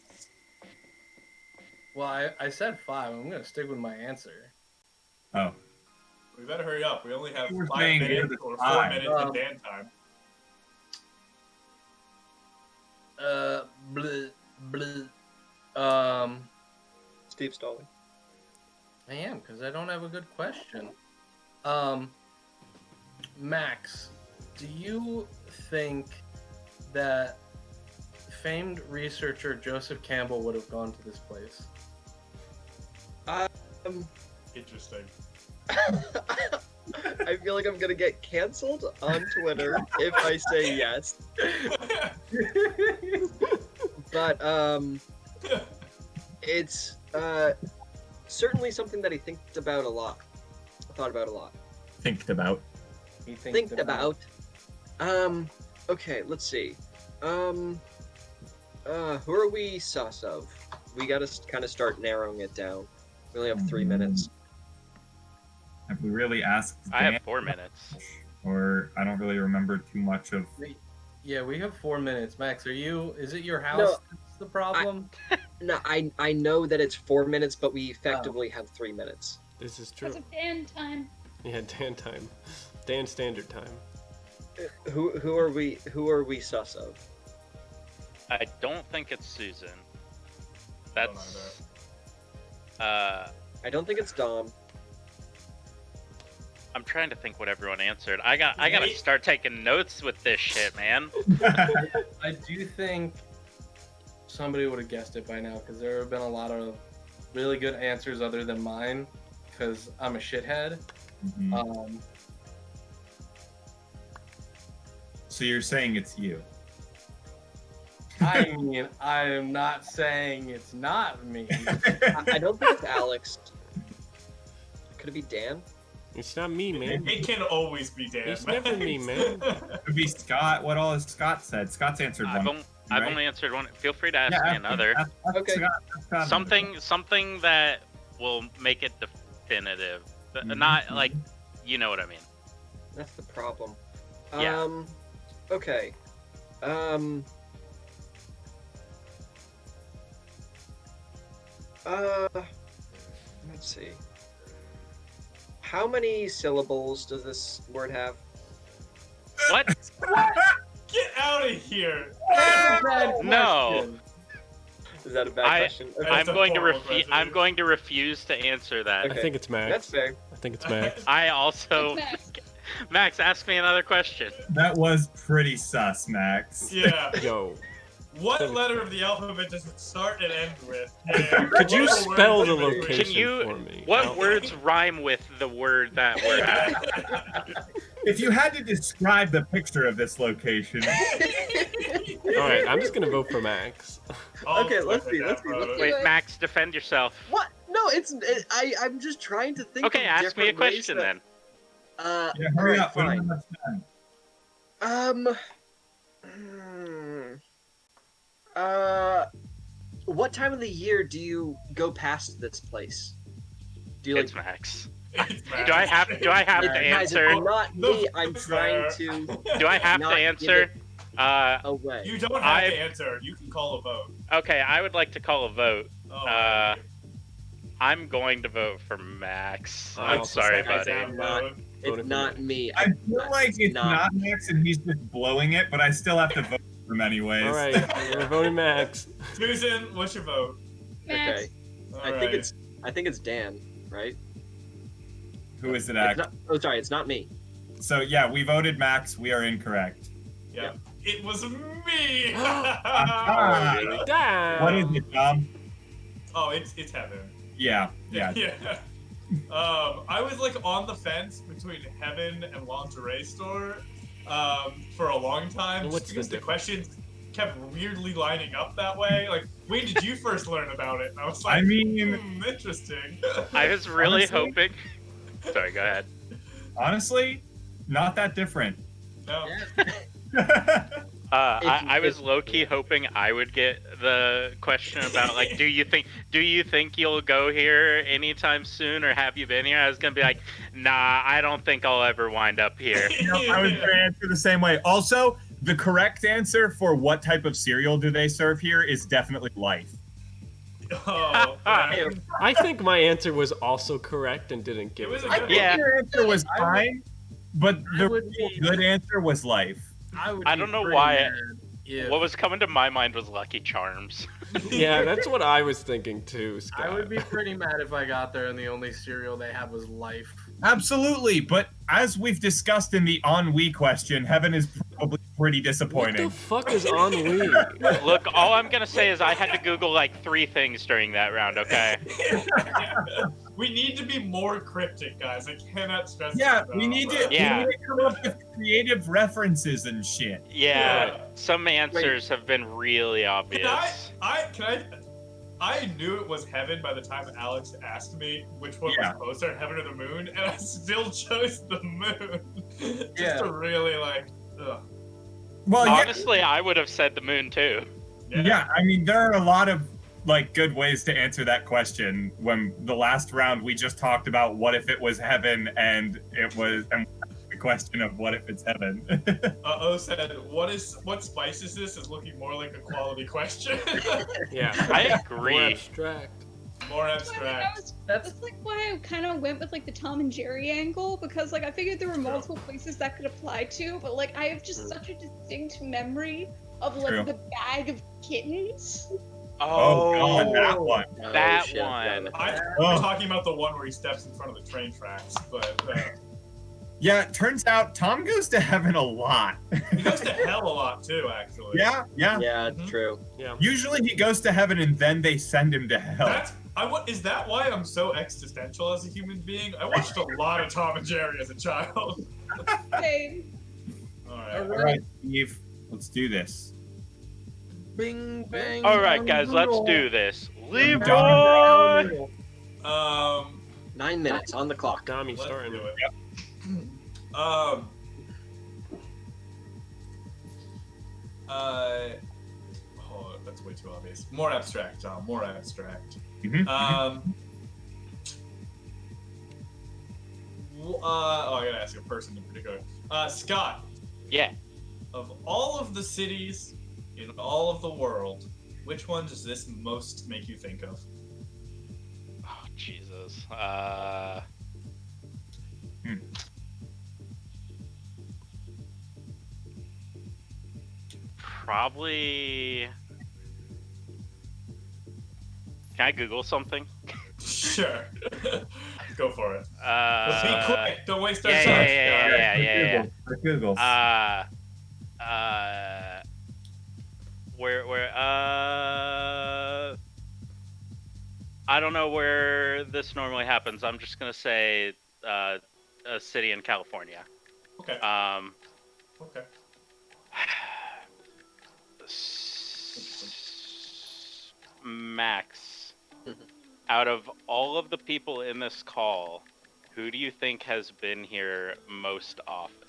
Well, I said 5. I'm gonna stick with my answer. Oh. We better hurry up. We only have You were 5 saying minutes you're the or 4 time. minutes of Dan time. Bleh, bleh. Steve stalling. I am, because I don't have a good question. Max, do you think that famed researcher Joseph Campbell would have gone to this place? Interesting. I feel like I'm gonna get canceled on Twitter if I say yes. But it's certainly something that he thought about a lot. Think about. He Think about. Okay, let's see. Who are we sus of? We gotta kind of start narrowing it down. We only have 3 minutes. Have we really asked? I have Dan? 4 minutes. Or I don't really remember too much of. Yeah, we have 4 minutes. Max, is it your house No, that's the problem? No, I know that it's 4 minutes, but we effectively have 3 minutes. This is true. Because of Dan time. Yeah, Dan time. Dan standard time. Who are we sus of? I don't think it's Susan. Don't That's I don't think it's Dom. I'm trying to think what everyone answered. I gotta start taking notes with this shit, man. I do think somebody would have guessed it by now, because there have been a lot of really good answers other than mine, because I'm a shithead. Mhm. Um, So you're saying it's you? I mean, I am not saying it's not me. I don't think it's Alex. Could it be Dan? It's not me, man. It can always be Dan. It's never me, man. Could be Scott. What all has Scott said? Scott's answered one. I've right? only answered one. Feel free to ask me ask another. ask Okay. Scott. Something that will make it definitive. Not like, you know what I mean. That's the problem. Yeah. Okay. Let's see. How many syllables does this word have? What? Get out of here! No. Is that a bad I- question? Okay. I'm That's a going to horrible question. I'm going to refuse to answer that. Okay. I think it's Max. That's fair. I think it's Max. I also It's Max. Max, ask me another question. That was pretty sus, Max. Yeah. Yo, What letter of the alphabet does it start and end with? could you What word spell does the it begin with? location Can you- for me? What words rhyme with the word that we're at? If you had to describe the picture of this location, All right, I'm just gonna vote for Max. Okay, let's see, let's see, let's see. Wait, Max, defend yourself. What? No, I'm just trying to think. Okay, of ask me a different ways question that- then. yeah, hurry alright, up. We don't fine. have much time. What time of the year do you go past this place? Do you It's Max. It's Max. Do I have to Guys, it's answer? not me. I'm trying to Do I have to not give answer? away. You don't have I- to answer. You can call a vote. Okay, I would like to call a vote. Oh, I'm going to vote for Max. I I'm also sorry, said buddy. I'm not- It's Voted for not me. I feel like it's not Max and he's just blowing it, but I still have to vote for him anyways. All right, we're voting Max. Susan, what's your vote? Max. Okay. All I right. think it's Dan, right? Who is it, It's Act? not, oh, sorry, it's not me. So yeah, we voted Max. We are incorrect. Yeah. It was me. Ah, Damn. what is it, Tom? Oh, it's Heaven. Yeah. Yeah. I was like on the fence between Heaven and Lingerie Store for a long time. What's Just because the the questions kept weirdly lining up that way. Like, when did you first learn about it? And I was like, I mean, interesting. I was really Honestly? hoping. Sorry, go ahead. honestly, not that different. No. I was low key hoping I would get the question about like, do you think you'll go here anytime soon, or have you been here? I was gonna be like, nah, I don't think I'll ever wind up here. I was going to answer the same way. Also, the correct answer for what type of cereal do they serve here is definitely life. Oh, man. I think my answer was also correct and didn't give It was it. a I good think Yeah. your answer was I would- fine, but I the would be- good answer was life. I don't know why What was coming to my mind was Lucky Charms. Yeah, that's what I was thinking too, Scott. I would be pretty mad if I got there and the only cereal they had was Life. Absolutely, but as we've discussed in the ennui question, Heaven is probably pretty What disappointing. the fuck is ennui? Look, all I'm gonna say is I had to Google like 3 things during that round, okay? We need to be more cryptic, guys. I cannot stress Yeah, this we enough. need to, Yeah. we need to come up with creative references and shit. Yeah, some answers have been really obvious. I knew it was Heaven by the time Alex asked me which one Yeah. was closer, Heaven or the Moon, and I still chose the Moon. Just Yeah. to really like, ugh. Well, Honestly, I would have said the moon too. yeah, I mean, there are a lot of like good ways to answer that question. When the last round we just talked about what if it was Heaven, and the question of what if it's Heaven. O said, what spice is this? Is looking more like a quality question. Yeah, I more agree. abstract. More That abstract. was, That's that's like why I kind of went with like the Tom and Jerry angle, because like I figured there were multiple places that could apply to, but like I have just such a distinct memory of like True. the bag of kittens. Oh, God, that one. Oh, That shit, one. I'm Oh. talking about the one where he steps in front of the train tracks, but Yeah, it turns out Tom goes to Heaven a lot. he goes to hell a lot too, actually. Yeah. Yeah, Mhm. true. Yeah. Usually he goes to Heaven and then they send him to hell. Is that why I'm so existential as a human being? I watched a lot of Tom and Jerry as a child. Okay. All right. All right, Steve, let's do this. Bing bang. All right, guys, let's do this. Leroy. Leroy. 9 minutes on the clock. Dom, you Let's starting? do it. Oh, that's way too obvious. More abstract, Tom. More abstract. Mhm. I gotta ask a person in particular. Scott, Yeah. of all of the cities in all of the world, which one does this most make you think of? Oh, Jesus. Probably. Can I Google something? Sure. Go for it. Be quick. Don't waste our Yeah, time. yeah. Google. Where I don't know where this normally happens. I'm just gonna say a city in California. Okay. Okay. Max, out of all of the people in this call, who do you think has been here most often?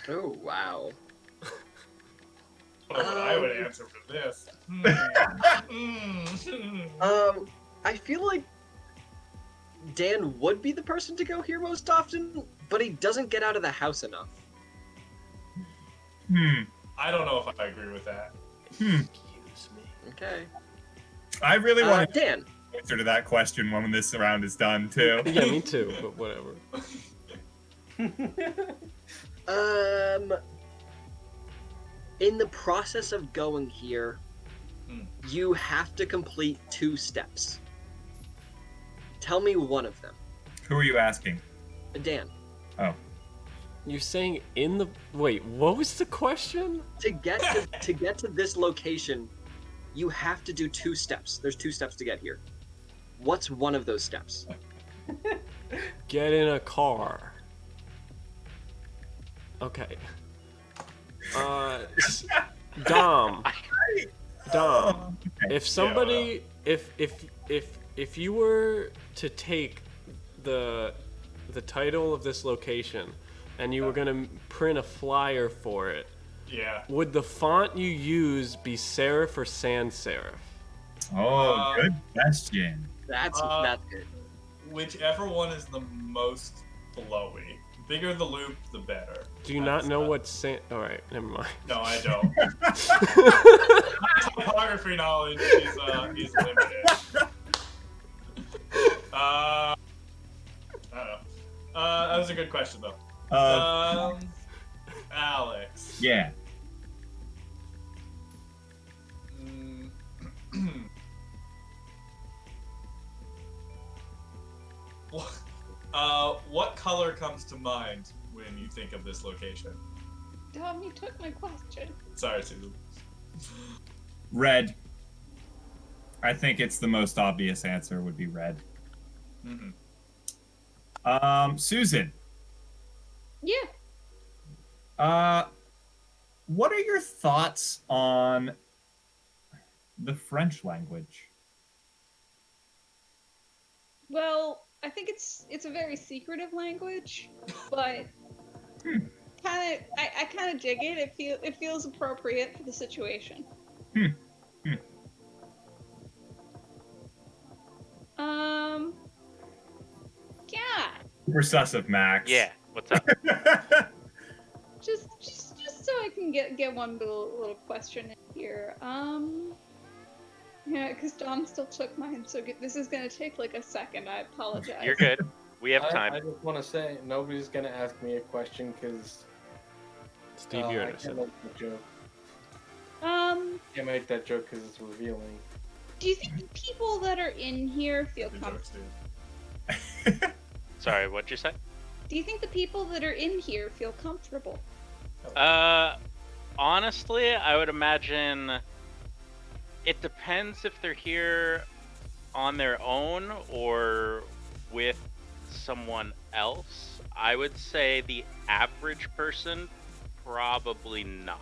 Oh, wow. What would I would answer for this? I feel like Dan would be the person to go here most often, but he doesn't get out of the house enough. I don't know if I agree with that. Excuse me. Okay. I really want to Dan. answer to that question when this round is done too. Yeah, me too, but whatever. In the process of going here, you have to complete 2 steps. Tell me one of them. Who are you asking? Dan. Oh. You're saying in the wait, what was the question? To get to this location, you have to do 2 steps. There's 2 steps to get here. What's one of those steps? Get in a car. Okay. Dom. If somebody, if you were to take the title of this location, and you were gonna print a flyer for it, Yeah. would the font you use be serif or sans serif? Oh, good question. That's good. Whichever one is the most flowy. Bigger the loop, the better. Do you not know what sans? All right, never mind. No, I don't. Topography knowledge is limited. I don't know. That was a good question though. Alex. Yeah. What color comes to mind when you think of this location? Dom, you took my question. Sorry, Susan. Red. I think it's the most obvious answer would be red. Susan. Yeah. What are your thoughts on the French language? Well, I think it's a very secretive language, but I kind of dig it. It feels appropriate for the situation. Yeah. Recessive Max. Yeah, what's up? Just so I can get one little question in here. Yeah, because Dom still took mine, so this is gonna take like a second. I apologize. You're good. We have time. I just want to say nobody's gonna ask me a question because Steve, you're I innocent. can't make that joke. Can't make that joke because it's revealing. Do you think the people that are in here feel Good comfortable? jokes, dude. Sorry, what'd you say? Do you think the people that are in here feel comfortable? Honestly, I would imagine it depends if they're here on their own or with someone else. I would say the average person, probably not.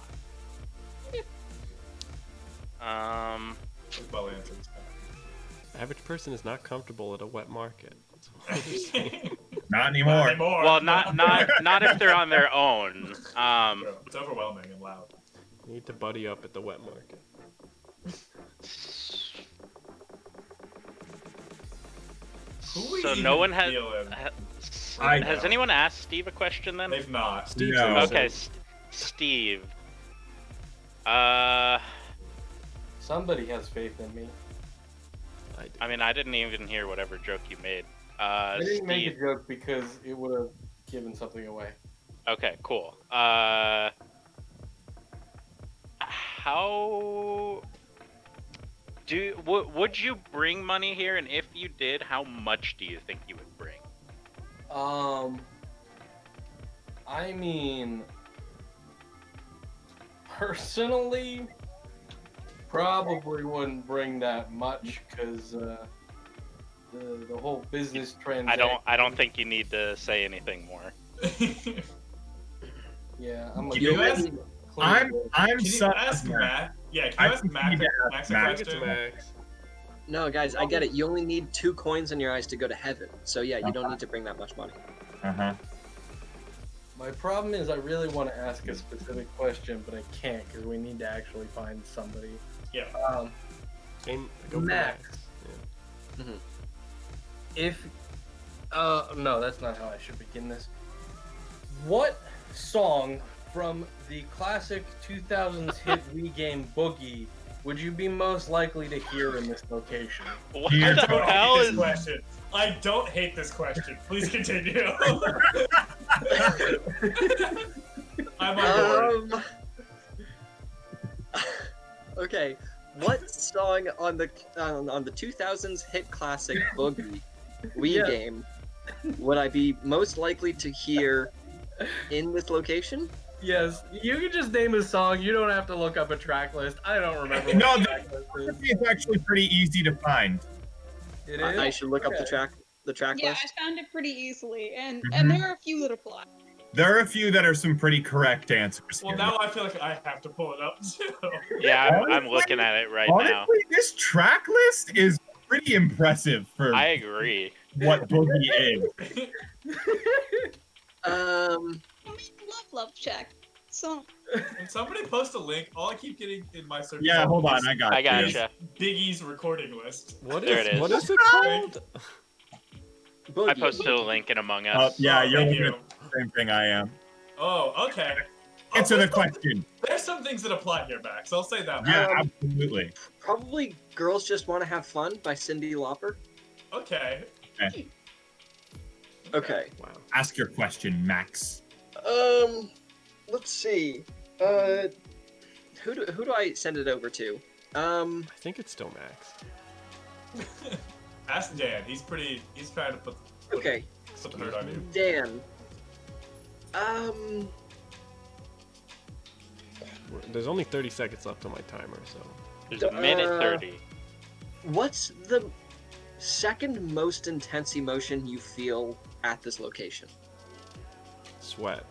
Well answered. Average person is not comfortable at a wet market. That's all I'm saying. Not anymore. Not anymore. Well, not if they're on their own. It's overwhelming and loud. Need to buddy up at the wet market. Who we So even no one has. feeling? Has anyone asked Steve a question then? They've not. Steve's No. innocent. Okay, Steve. Somebody has faith in me. I mean, I didn't even hear whatever joke you made. I didn't make a Steve. joke because it would have given something away. Okay, cool. How would you bring money here? And if you did, how much do you think you would bring? I mean, personally, probably wouldn't bring that much because the whole business transaction. I don't think you need to say anything more. Yeah, I'm. Can you ask? I'm Can you son ask of Mac. Matt? Yeah, can I you ask think Matt? you need to ask Max a Matt. I think it's question? Max. No, guys, I get it. You only need 2 coins in your eyes to go to heaven. So yeah, you don't need to bring that much money. Uh-huh. My problem is I really want to ask a specific question, but I can't because we need to actually find somebody. Yeah. Go for Max. Yeah. If no, that's not how I should begin this. What song from the classic 2000s hit Wii game Boogie would you be most likely to hear in this location? What Here. the I don't hell hate this is? question. I don't hate this question. Please continue. I'm on board. Okay, what song on the 2000s hit classic Boogie Wii Yeah. game would I be most likely to hear in this location? Yes, you can just name a song. You don't have to look up a track list. I don't remember. No, what the track list is. It's actually pretty easy to find. It is. I should look up the Okay. track Yeah, list. I found it pretty easily, and Mhm. there are a few that apply. There are a few that are some pretty correct answers Well, here. now I feel like I have to pull it up too. Yeah, I'm looking at it right now. Honestly, this track list is pretty impressive for I agree. what Boogie is. I mean, love check. So Can somebody post a link? All I keep getting in my search. Yeah, hold on, I got I you. gotcha. Biggie's recording list. What There is it is. what is it called? Boogie. I posted a link in Among Us. Yeah, Oh, you're thank looking you. at the same thing I am. Oh, okay. Answer Oh, the question. There's some things that apply here, Max. I'll say that. Yeah, Um, absolutely. Probably "Girls Just Want to Have Fun" by Cyndi Lauper. Okay. Okay. Wow. Ask your question, Max. Let's see. Who do I send it over to? I think it's still Max. Ask Dan. He's trying to put Okay, the hurt on you. Dan. There's only 30 seconds left on my timer, so There's a minute Uh, 30. What's the second most intense emotion you feel at this location? sweat.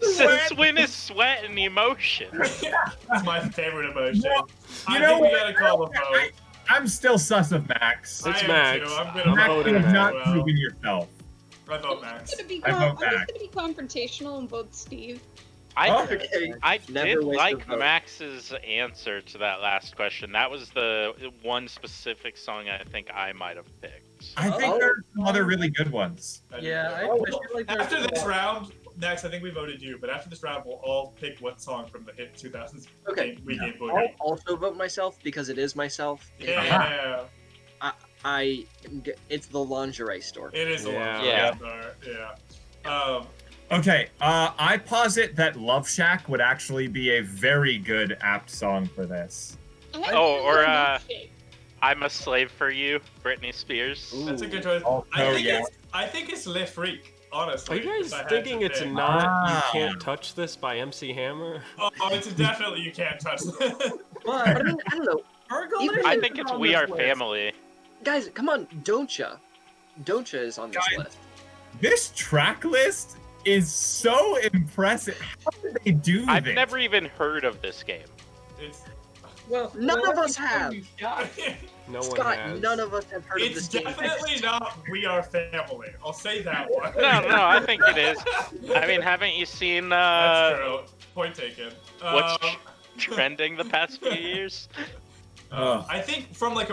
Since when is sweat an emotion? That's my favorite emotion. Well, I know think we what? gotta call a vote. I'm still sus of Max. It's I am Max. Too. I'm gonna Max, vote you voting have Max not as well. proven yourself. I vote Max. I'm I vote just back. gonna be confrontational and vote Steve. I Okay. I Never did waste a like vote. Max's answer to that last question. That was the one specific song I think I might have picked. I think Oh. there are some other really good ones. I do Yeah, too. I feel like there's After a this lot- round, Max, I think we voted you, but after this round, we'll all pick what song from the hit 2000s Okay. We Game I'll Boogie. also vote myself because it is myself. Yeah, It's the lingerie store. it is the Yeah. one. Yeah. Yeah. Okay, I posit that Love Shack would actually be a very good apt song for this. Oh, or, I'm a Slave for You, Britney Spears. That's a good choice. Oh, I think it's Le Freak, Are honestly. you guys if I had thinking to it's pick. not You Ah. Can't Touch This by MC Hammer? Oh, it's definitely you can't touch it. But I mean, I don't know, Argyle I is think it's on We this Are list. Family. guys, come on, Don'tcha. Don'tcha is on this Guys. list. This track list is so impressive. How did they do I've this? never even heard of this game. It's Well, None of us have. Scott. No one Scott, has. none of us have heard of it's this game. definitely not We Are Family. I'll say that one. No, I think it is. I mean, haven't you seen That's true. Point taken. what's trending the past few years? I think from like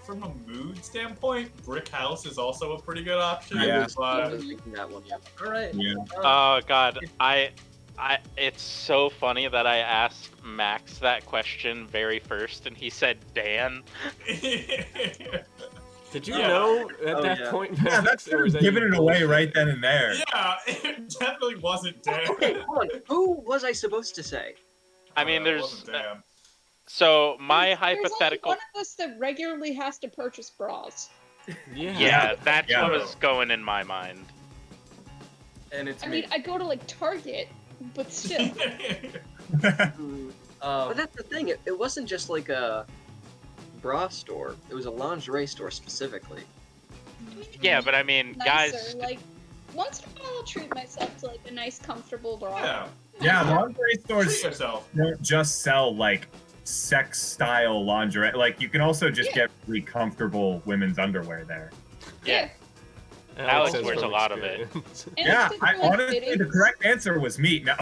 from a mood standpoint, Brick House is also a pretty good option. Yeah. I But was thinking that one, yeah. All right. Yeah. Oh god, it's so funny that I asked Max that question very first, and he said Dan. Did you Yeah. know at Oh, that yeah. point, Yeah, Max? that's or was that giving you it away bullshitting? right then and there. yeah, it definitely wasn't Dan. Okay, hold on. Who was I supposed to say? I mean, It there's wasn't Dan. so my There's hypothetical. only one of us that regularly has to purchase bras. Yeah. Yeah, that's Yeah. what was going in my mind. And it's I me. mean, I go to like Target, but still. But that's the thing. It wasn't just like a bra store. It was a lingerie store specifically. Yeah, but I mean, Nicer, guys, like once in a while I'll treat myself to like a nice, comfortable bra. yeah, Yeah, lingerie treat stores yourself. don't just sell like sex style lingerie. Like you can also just Yeah. get really comfortable women's underwear there. yeah. Alex Alex wears from a lot of it. experience. And Yeah, it's I, just, like, honestly, the fittings. correct answer was meat. No.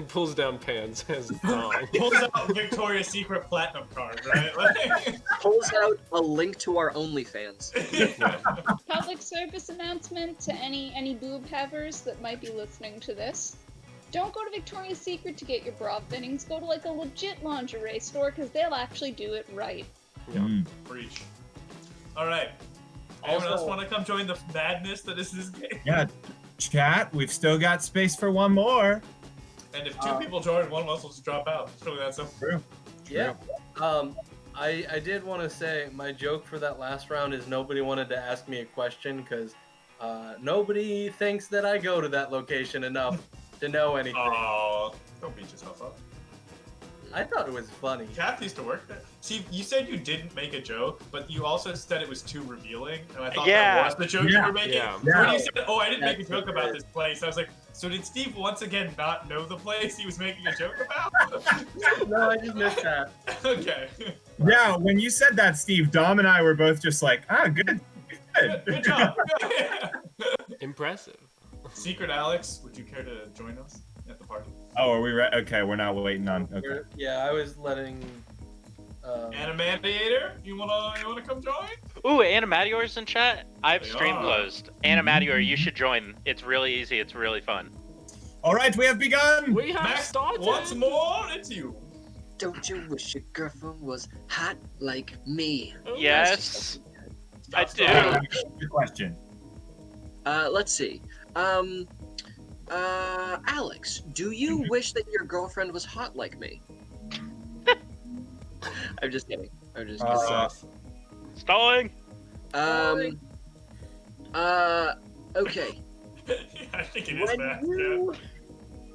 Pulls down pants as dong. Pulls out Victoria's Secret Platinum card, right? Like, Pulls out a link to our OnlyFans. Public service announcement to any boob havers that might be listening to this. Don't go to Victoria's Secret to get your bra fittings. Go to like a legit lingerie store because they'll actually do it right. Mm. Breach. All right. Anyone else Also- want to come join the madness that is this game? Yeah, chat. We've still got space for one more. And if two people join, one of us will just drop out. It's really that simple. True. Yeah. I did want to say my joke for that last round is nobody wanted to ask me a question because nobody thinks that I go to that location enough to know anything. Oh, don't beat yourself up. I thought it was funny. Kath used to work there. See, you said you didn't make a joke, but you also said it was too revealing, and I thought Yeah. that was the joke you Yeah. were making. Yeah. So when you said, "Oh, I didn't make a That's joke what about it this place," I was like, "So did Steve once again not know the place he was making a joke about?" No, I just missed that. Okay. Yeah, when you said that, Steve, Dom and I were both just like, good. Good job. Impressive. Secret Alex, would you care to join us at the party? Oh, are we ready? Okay, we're not waiting on. Okay. Yeah, I was letting. Animadiator, you wanna come join? Ooh, Animadior's in chat. I've They stream are. closed. Animadior, you should join. It's really easy. It's really fun. All right, we have begun. We have Max, started. once more, it's you. Don't you wish your girlfriend was hot like me? Oh, Yes, I Stop, do. stop. Good question. Let's see. Alex, do you wish that your girlfriend was hot like me? I'm just kidding. I'm just kidding. Stalling. Okay. I think it is that.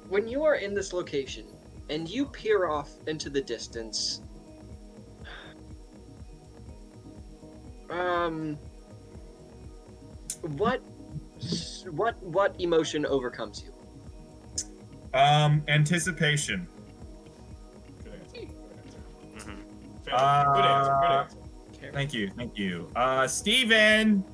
When you are in this location and you peer off into the distance, what emotion overcomes you? Anticipation. Good answer. Mhm. Good answer. Good answer. Thank you. Steven!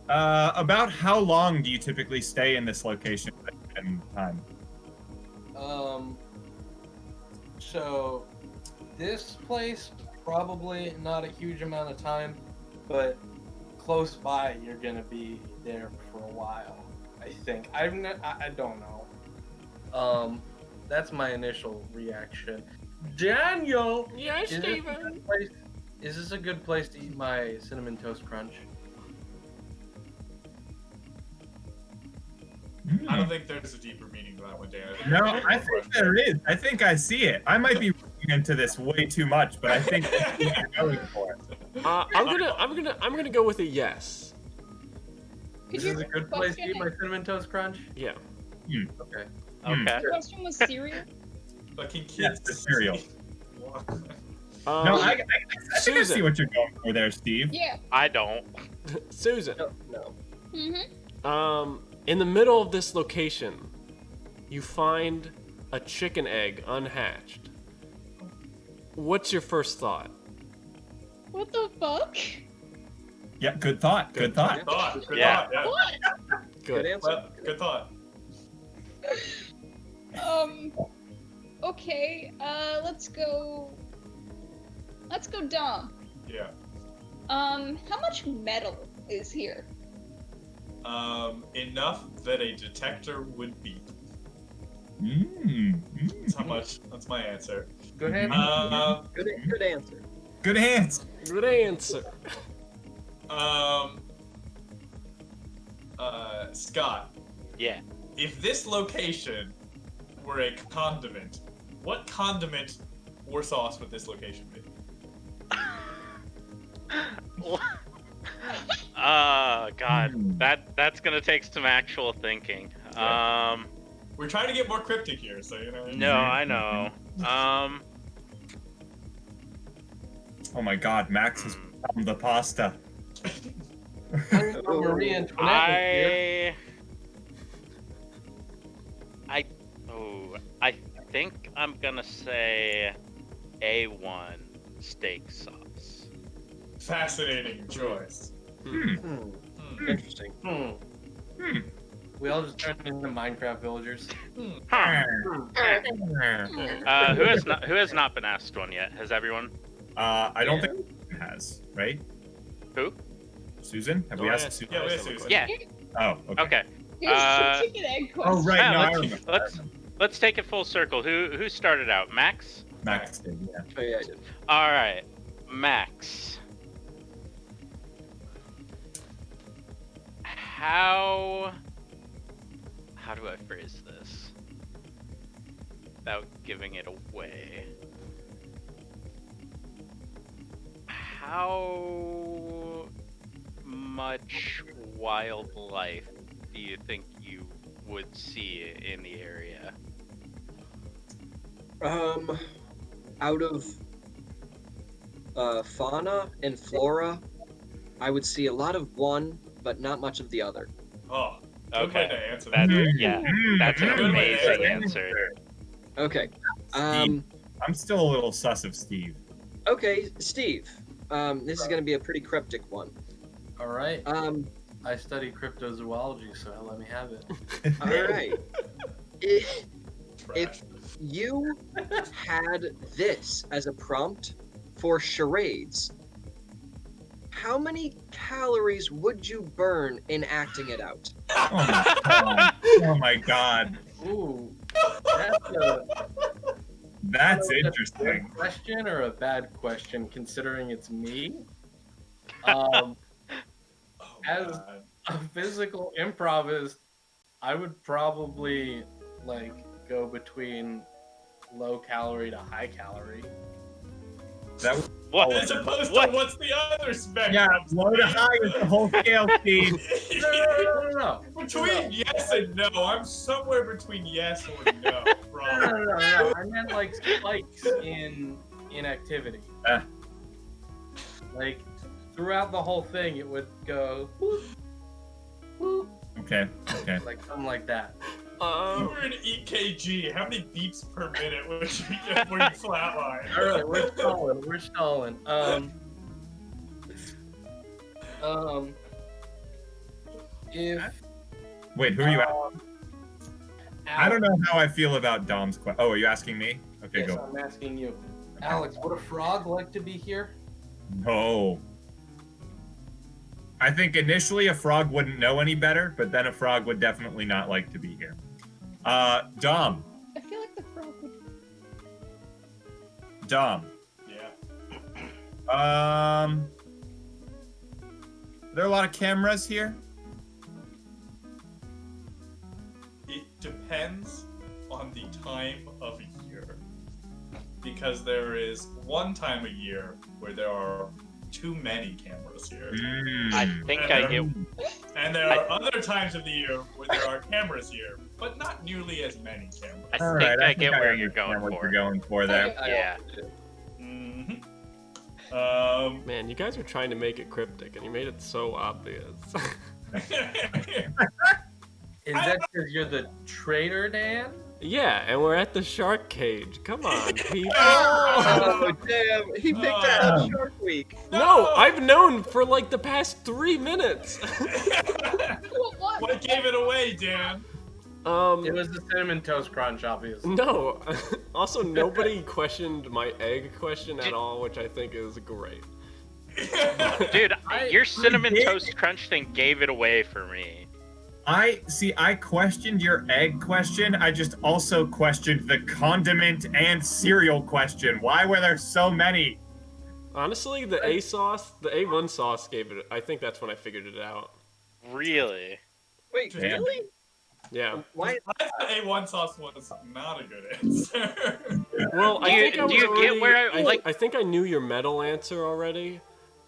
About how long do you typically stay in this location and time? So this place probably not a huge amount of time, but close by you're gonna be there for a while. I think. I don't know. That's my initial reaction. Daniel, Yes, is this, a Steven. good place, is this a good place to eat my cinnamon toast crunch? I don't think there's a deeper meaning to that one, Dan. No, I think there is. I think I see it. I might be reading into this way too much, but I think that's what you're going for. I'm gonna go with a yes. Could This you is a good place to eat my cinnamon toast crunch? Yeah. Okay. Okay. The question was cereal. But can kids Yes, the cereal. Um, No, I think I see Susan. what you're going for there, Steve. Yeah. I don't. Susan. No. Mm-hmm. In the middle of this location, you find a chicken egg unhatched. What's your first thought? What the fuck? Yeah, good thought. Good thought. Good thought. Good Yeah. thought. Yeah. What? Good answer. Well, good thought. Okay, let's go Dom. Yeah. How much metal is here? Enough that a detector would beep. That's how much. That's my answer. Go ahead. Good answer. Good hands. Good answer. Scott, Yeah. if this location were a condiment, what condiment or sauce would this location be? Oh God, that's gonna take some actual thinking. We're trying to get more cryptic here, so you know. No, I know. Oh my God, Max has become the pasta. Marie Antoinette was here. I think I'm gonna say A1 steak sauce. Fascinating choice. Interesting. We all just turned into Minecraft villagers. Huh. Who has not been asked one yet? Has everyone? I don't think it has, right? Who? Susan? Have we Oh, asked yeah, Susan? Yeah, we asked Susan. Yeah. Oh, okay. Okay. Here's Uh, the chicken egg question. Oh, right. Yeah, No, I let's- remember. Let's take it full circle. Who started out? Max? Max did, yeah. Oh yeah, I did. All right, Max. How do I phrase this without giving it away? How much wildlife do you think you would see in the area? Out of fauna and flora, I would see a lot of one, but not much of the other. Oh, good way Okay, to answer that, that. yeah, that's an Good way to amazing answer. answer. Okay. I'm still a little sus of Steve. Okay, Steve. This is gonna be a pretty cryptic one. All right. I study cryptozoology, so let me have it. All right. If you had this as a prompt for charades, how many calories would you burn in acting it out? Oh my God. Oh my God. Ooh, That's that's a interesting. good question or a bad question, considering it's me. Oh, As- God. A physical improvist, I would probably go between low calorie to high calorie. That was, What? As opposed What? to what's the other spectrum? yeah, low to high is the whole scale, Steve. No. Between yes and no, I'm somewhere between yes or no. Probably. No. I meant like spikes in activity. Like throughout the whole thing, it would go whoop, whoop, Okay. like something like that. If you were an EKG, how many beeps per minute would you get before you flatline? All right, we're stalling. If Wait, who are you asking? I don't know how I feel about Dom's question. Oh, are you asking me? Okay, Yes, go. I'm asking you, Alex. Would a frog like to be here? No. I think initially a frog wouldn't know any better, but then a frog would definitely not like to be here. Dom. I feel like the frog would. Dom. Yeah. There are a lot of cameras here. It depends on the time of year. Because there is one time a year where there are too many cameras here. I think I get. And there are other times of the year where there are cameras here, but not nearly as many cameras. I All think right, I get where you're understand going what for. you're going for there. Yeah. Man, you guys are trying to make it cryptic, and you made it so obvious. Is that because you're the traitor, Dan? Yeah, and we're at the shark cage. Come on, people. Oh, damn. He picked that up Shark Week. No, I've known for like the past 3 minutes. What gave it away, Dan? It was the cinnamon toast crunch, obviously. No. Also, nobody questioned my egg question at all, which I think is great. Dude, your cinnamon did. toast crunch thing gave it away for me. I questioned your egg question. I just also questioned the condiment and cereal question. Why were there so many? Honestly, the A1 sauce gave it. I think that's when I figured it out. Really? Wait, Damn. really? Yeah. Why? I thought A1 sauce was not a good answer. Well, I Do you- think I do was you get already, where I think I knew your metal answer already.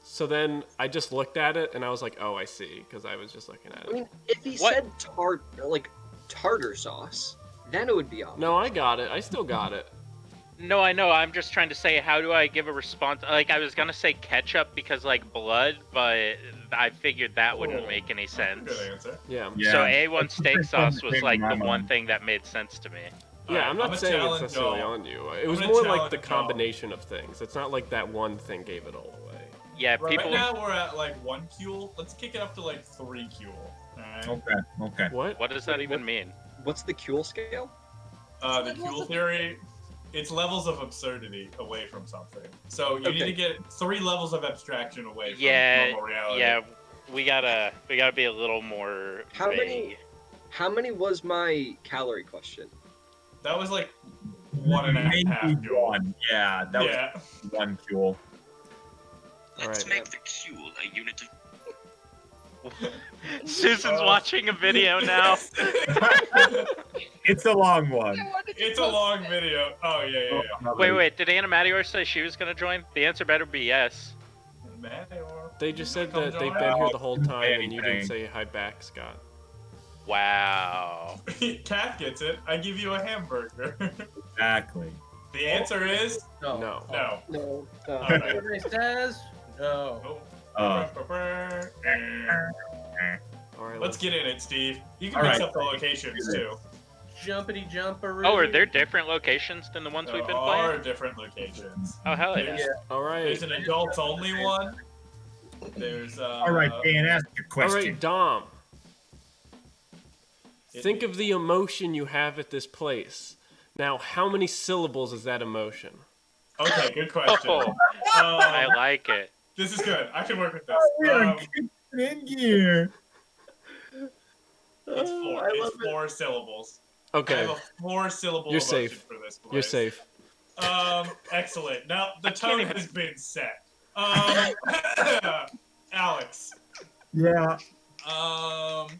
So then I just looked at it and I was like, oh, I see, because I was just looking at I it. mean, if he What? said tartar sauce, then it would be obvious. No, I got it. I still got it. No, I know. I'm just trying to say, how do I give a response? Like, I was gonna say ketchup because, like, blood, but I figured that wouldn't make any sense. Good answer. Yeah. So A1 That's steak the sauce first was, thing like, in my the one mind. thing that made sense to me. Yeah, I'm I'm not gonna saying it's challenge necessarily y'all. on you. It was gonna more like the challenge y'all. combination of things. It's not like that one thing gave it all away. Yeah, Right people. now we're at like 1 Kuel. Let's kick it up to like 3 Kuel. Alright. Okay. What? What does that even mean? What's the Kuel scale? The Kuel theory, it's levels of absurdity away from something. So you need Okay. to get 3 levels of abstraction away from Yeah, normal reality. yeah. We gotta be a little more How vague. many? How many was my calorie question? That was like 1.5 Maybe Kuel. one. Yeah, that Yeah. was 1 Kuel. All right. make the Kuel a unit of Susan's watching a video now. It's a long one. It's a long video. Oh, yeah. Wait. Did Anna Mattior say she was gonna join? The answer better be yes. Mayor. They just said Come that they've join been here us. the whole time, and you didn't Anything. say hi back, Scott. Wow. Cat gets it. I give you a hamburger. Exactly. The answer is No. No. no. No. Okay. Everybody says no. Nope. Oh. All right. Let's get in it, Steve. You can All mix right. up the locations too. Jumpity jumper. Oh, are there different locations than the ones we've been There playing? are different locations. Oh, hell yeah. All right. There's an adults only one. There's All right, Dan, ask your All question. right, Dom. Hit Think me. of the emotion you have at this place. Now, how many syllables is that emotion? Okay, good question. Oh, I like it. This is good. I can work with this. We are getting in here. It's 4. It's 4 syllables. I Okay, have a 4-syllable You're emotion safe. for this place. you're safe. Excellent. Now the can't tone even- has been set. Alex. Yeah. Okay,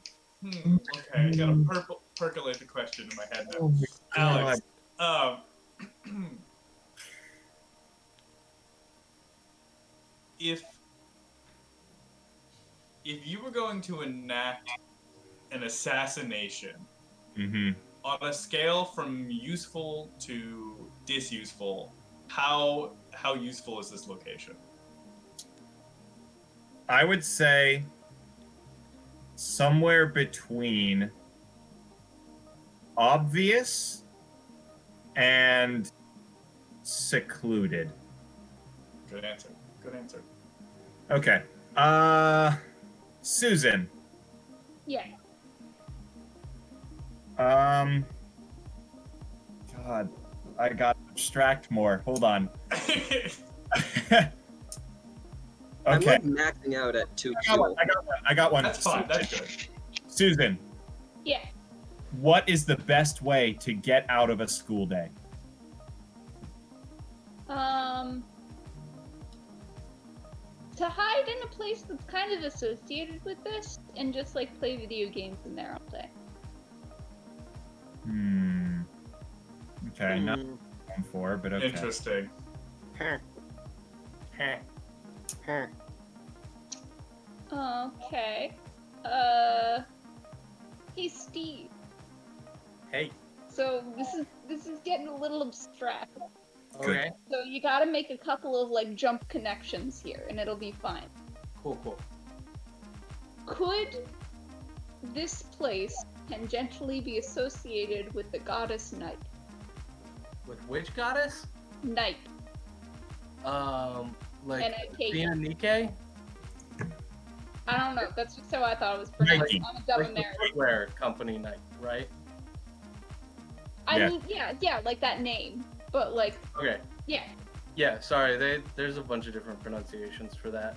I gotta percolate the question in my head now. Oh my Alex. God. If you were going to enact an assassination Mm-hmm. on a scale from useful to disuseful, how useful is this location? I would say somewhere between obvious and secluded. Good answer. Good answer. Okay. Susan. Yeah. God, I got abstract more. Hold on. I'm Okay. like maxing out at 2 Kuel. I got one. That's fine. That's good. Susan, Yeah. what is the best way to get out of a school day? To hide in a place that's kind of associated with this and just like play video games in there all day. Okay, not one for, but okay. Interesting. Okay. Hey Steve. Hey. So this is getting a little abstract. Okay. So you gotta make a couple of like jump connections here and it'll be fine. Cool. Could this place tangentially be associated with the goddess Night? With which goddess? Night. Like N-I-K-E. Athena Nike? I don't know. That's just how I thought it was pronounced. Nike. I'm a dumb Like the American. footwear company Nike, right? I Yeah. mean, yeah, like that name. But like, Okay. yeah. Yeah, sorry. There's a bunch of different pronunciations for that.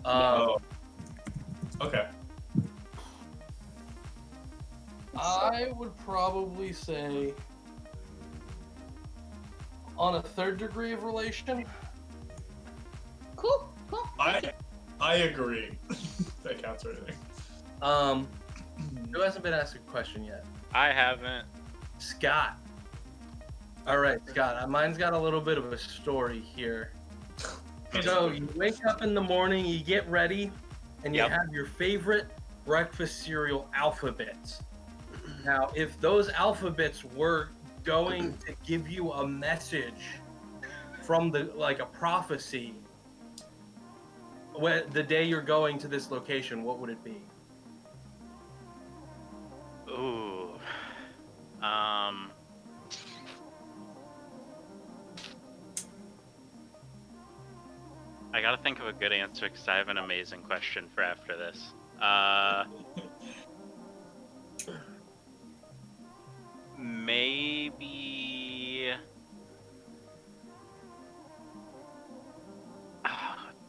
Oh. Okay. I would probably say on a third degree of relation. Cool. I agree. That counts for anything. Who hasn't been asked a question yet? I haven't. Scott. All right, Scott. Mine's got a little bit of a story here. So you wake up in the morning, you get ready, and you Yep. have your favorite breakfast cereal alphabets. Now, if those alphabets were going to give you a message from a prophecy, the day you're going to this location, what would it be? Ooh. I gotta think of a good answer because I have an amazing question for after this. Maybe.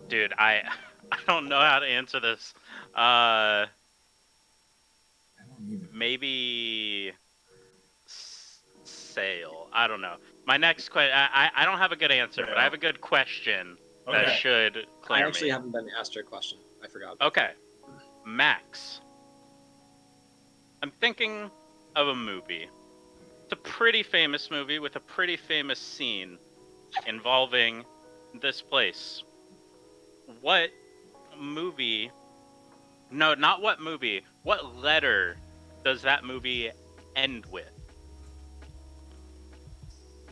Dude, I don't know how to answer this. I don't either. Maybe sale. I don't know. My next question. I don't have a good answer, but I have a good question that Okay. should clear I actually me. haven't been asked a question. I forgot. Okay, Max. I'm thinking of a movie. It's a pretty famous movie with a pretty famous scene involving this place. What movie? No, not what movie. What letter does that movie end with?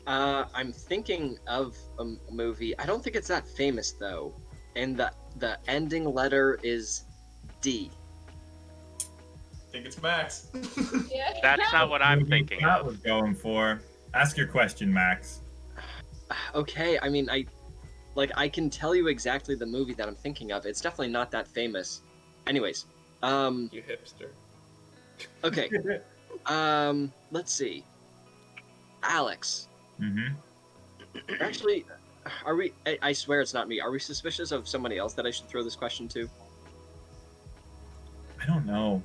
I'm thinking of a movie. I don't think it's that famous though, and the ending letter is D. I think it's Max. Yeah. That's not what I'm thinking That of. was going for. Ask your question, Max. Okay, I mean, I can tell you exactly the movie that I'm thinking of. It's definitely not that famous. Anyways, You hipster. okay, let's see. Alex, Mm-hmm. actually, are we? I swear it's not me. Are we suspicious of somebody else that I should throw this question to? I don't know.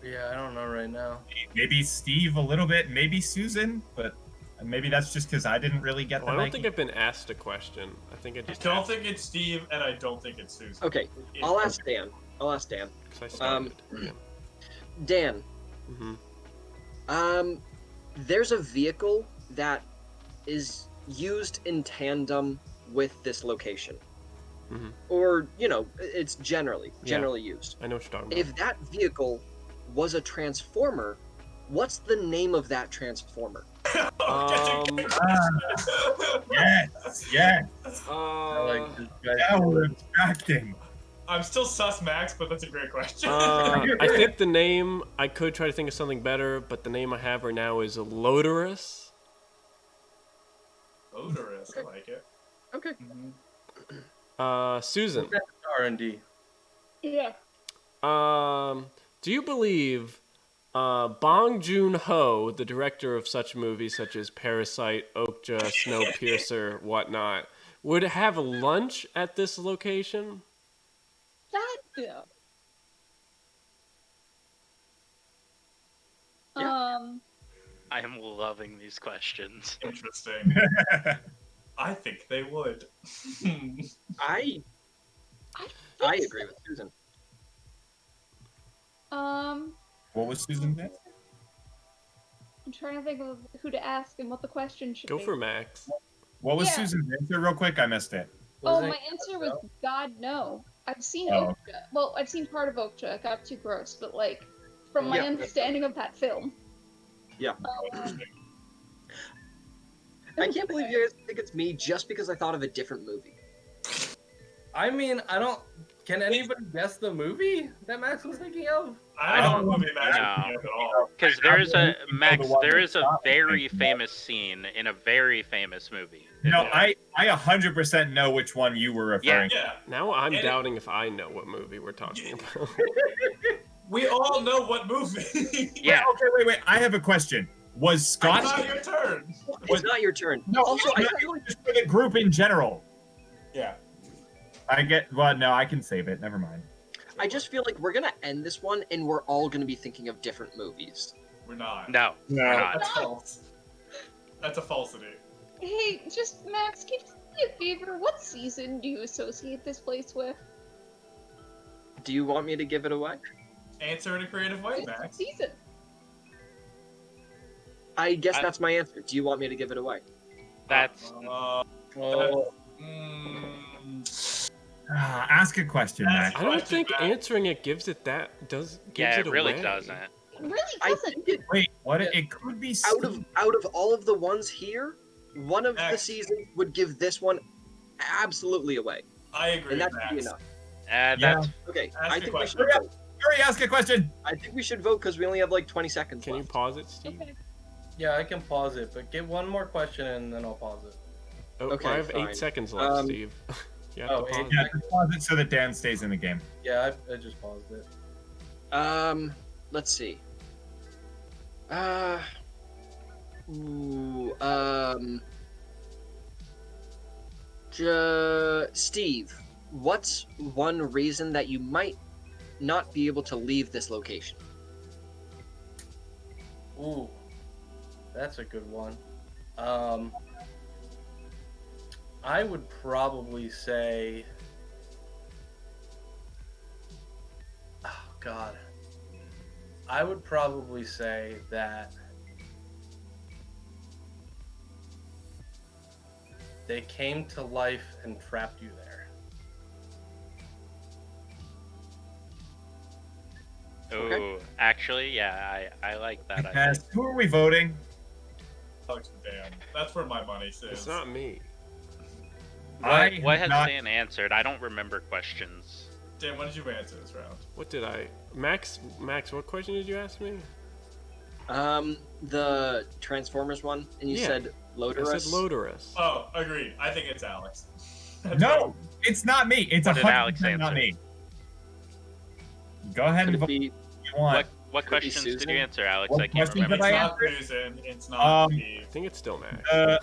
Yeah, I don't know right now. Maybe Steve a little bit, maybe Susan, but maybe that's just because I didn't really get the Well, I don't Nike. think I've been asked a question. I think I I just don't asked think it's Steve, and I don't think it's Susan. Okay, I'll ask Dan. because I started. Dan, Mm-hmm. there's a vehicle that is used in tandem with this location. Mhm. Or, it's generally used. I know what you're talking about. If that vehicle was a transformer, what's the name of that transformer? Yes. I like this guy. Now we're abstracting. I'm still sus Max, but that's a great question. I think the name, I could try to think of something better, but the name I have right now is Loderus. Odorous, I like it. Okay. Susan, R&D. Yeah. do you believe Bong Joon-ho, the director of such movies such as Parasite, Okja, Snowpiercer, whatnot, would have lunch at this location? That. Yeah. Yeah. I am loving these questions. Interesting. I think they would. I agree with Susan. What was Susan's answer? I'm trying to think of who to ask and what the question should Go be. for Max. What was Yeah. Susan's answer? Real quick, I missed it. Oh, my answer was God no. I've seen Oh. Okja. Well, I've seen part of Okja. It got too gross, but like, from my Yeah. understanding of that film. Yeah. Um, I can't believe you guys think it's me just because I thought of a different movie. I mean, I don't. Can anybody guess the movie that Max was thinking of? I don't know don't movie Max know. at all. Because there's a Max. There is a very famous scene in a very famous movie. No, Yeah. I 100% know which one you were referring to. Yeah, Now I'm And- doubting if I know what movie we're talking about. we all know what movie. Yeah. Okay, wait. I have a question. Was It's Scott? not your turn. It's not your turn. No, Also, I no, feel like just for the group in general. Yeah. Well, no, I can save it. Never mind. I just feel like we're gonna end this one, and we're all gonna be thinking of different movies. We're not. No, No. we're not. That's false. That's a falsity. Hey, just Max, can you do me a favor? What season do you associate this place with? Do you want me to give it away? Answer in a creative way, What Max. season? I guess I- that's my answer. Do you want me to give it away? That's Oh, Ask a question, Ask Max. I don't Question, think Max. answering it gives it gives yeah. It really away. doesn't. It really I doesn't. think it, Wait, what? It could be out of all of the ones here, one of the Max. seasons would give this one absolutely away, I agree, and that with should be Max. enough. That's Okay, Ask I a think we question. should vote. Hurry, ask a question. I think we should vote because we only have like 20 seconds Can you left. pause it, Steve? Okay. yeah, I can pause it, but get one more question and then I'll pause it. Oh, Okay, I have fine. 8 seconds left, Steve. You have Oh, to pause 8 it. Yeah, just pause it so that Dan stays in the game. Yeah, I just paused it. Let's see. Steve, what's one reason that you might not be able to leave this location? Ooh, that's a good one. I would probably say, oh God, I would probably say that they came to life and trapped you there. Ooh, actually, yeah, I like that. I Yes. think. Who are we voting? Alex and Dan. That's where my money sits. It's not me. What has not- Dan answered? I don't remember questions. Dan, what did you answer this round? What did I... Max, what question did you ask me? The Transformers one, and you Yeah. said I Loderus. said Loderus. Oh, agreed. I think it's Alex. That's No, it's not me. It's What did 100% Alex not answer? me. Go ahead Could and it vote be? if you want. What Could it be questions did Susan? you answer, Alex? What I can't questions remember. did It's I not answer? Susan. It's not Steve. I think it's still Max. Oh,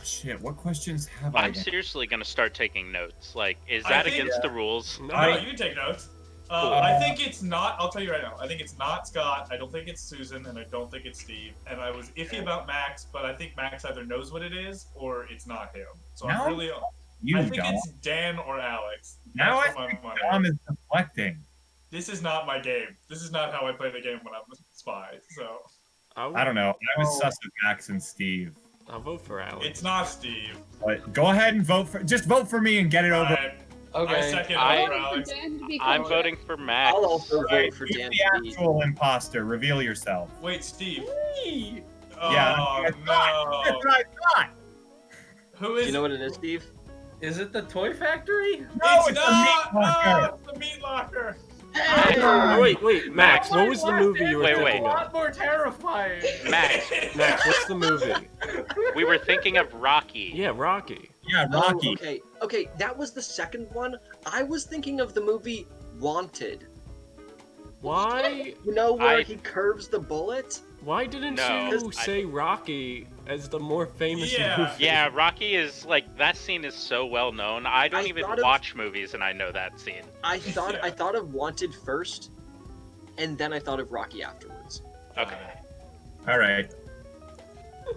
shit, what questions have I? I'm seriously gonna start taking notes. Like, is I that think- against the rules? No, No, you can take notes. Cool. I think it's not. I'll tell you right now. I think it's not Scott. I don't think it's Susan, and I don't think it's Steve. And I was iffy about Max, but I think Max either knows what it is or it's not him. So No, I'm really. You I think don't. it's Dan or Alex. Now I That's what think my money Dom is. is deflecting. This is not my game. This is not how I play the game when I'm a spy. So I don't know. I was sus of Max and Steve. I'll vote for Alex. it's not Steve. But go ahead and vote for. Just vote for me and get it over. I Okay. second I- over Voting for Alex. Dan to be I'm correct. voting for Max. I'll also Right, vote for who's Dan. the actual imposter. Reveal yourself. Wait, Steve. Yeah, Oh that's no. That's what I thought. Who Do is? you know what it is, Steve? Is it the Toy Factory? No, it's it's the meat not. locker. No, it's the meat locker. Oh, wait, Max, what was the movie you were Wait, thinking A of? lot more terrifying. Max, Max, what's the movie? we were thinking of Rocky. Yeah, Rocky. Yeah, Rocky. Oh, okay, that was the second one. I was thinking of the movie Wanted. Why? You know where I- he curves the bullet? Why didn't No, you I- say Rocky as the more famous Yeah. movie? Yeah, Rocky is like that scene is so well known. I don't I even thought of- watch movies and I know that scene. I thought Yeah. I thought of Wanted first, and then I thought of Rocky afterwards. Okay. All right.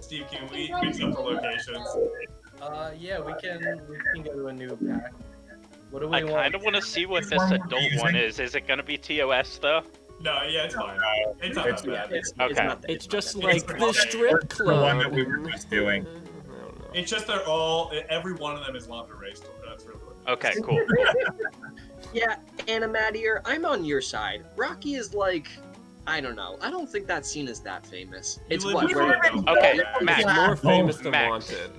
Steve, can we mix up the locations? Yeah, we can go to a new pack. What do we I want? kind of want to see what this One we're adult using. one is. Is it gonna be TOS though? No, yeah, it's fine. It's not It's- that bad. It's Okay. not that- It's not just that like bad. the It's strip the club. one that we were just doing. I don't know. It's just they're all. Every one of them is lingerie store. That's really what it is. Okay, cool. Yeah, Animatier, I'm on your side. Rocky is like, I don't know. I don't think that scene is that famous. You It's live what? in Where, Florida. Okay, Yeah. Max. It's more famous than Max. Wanted.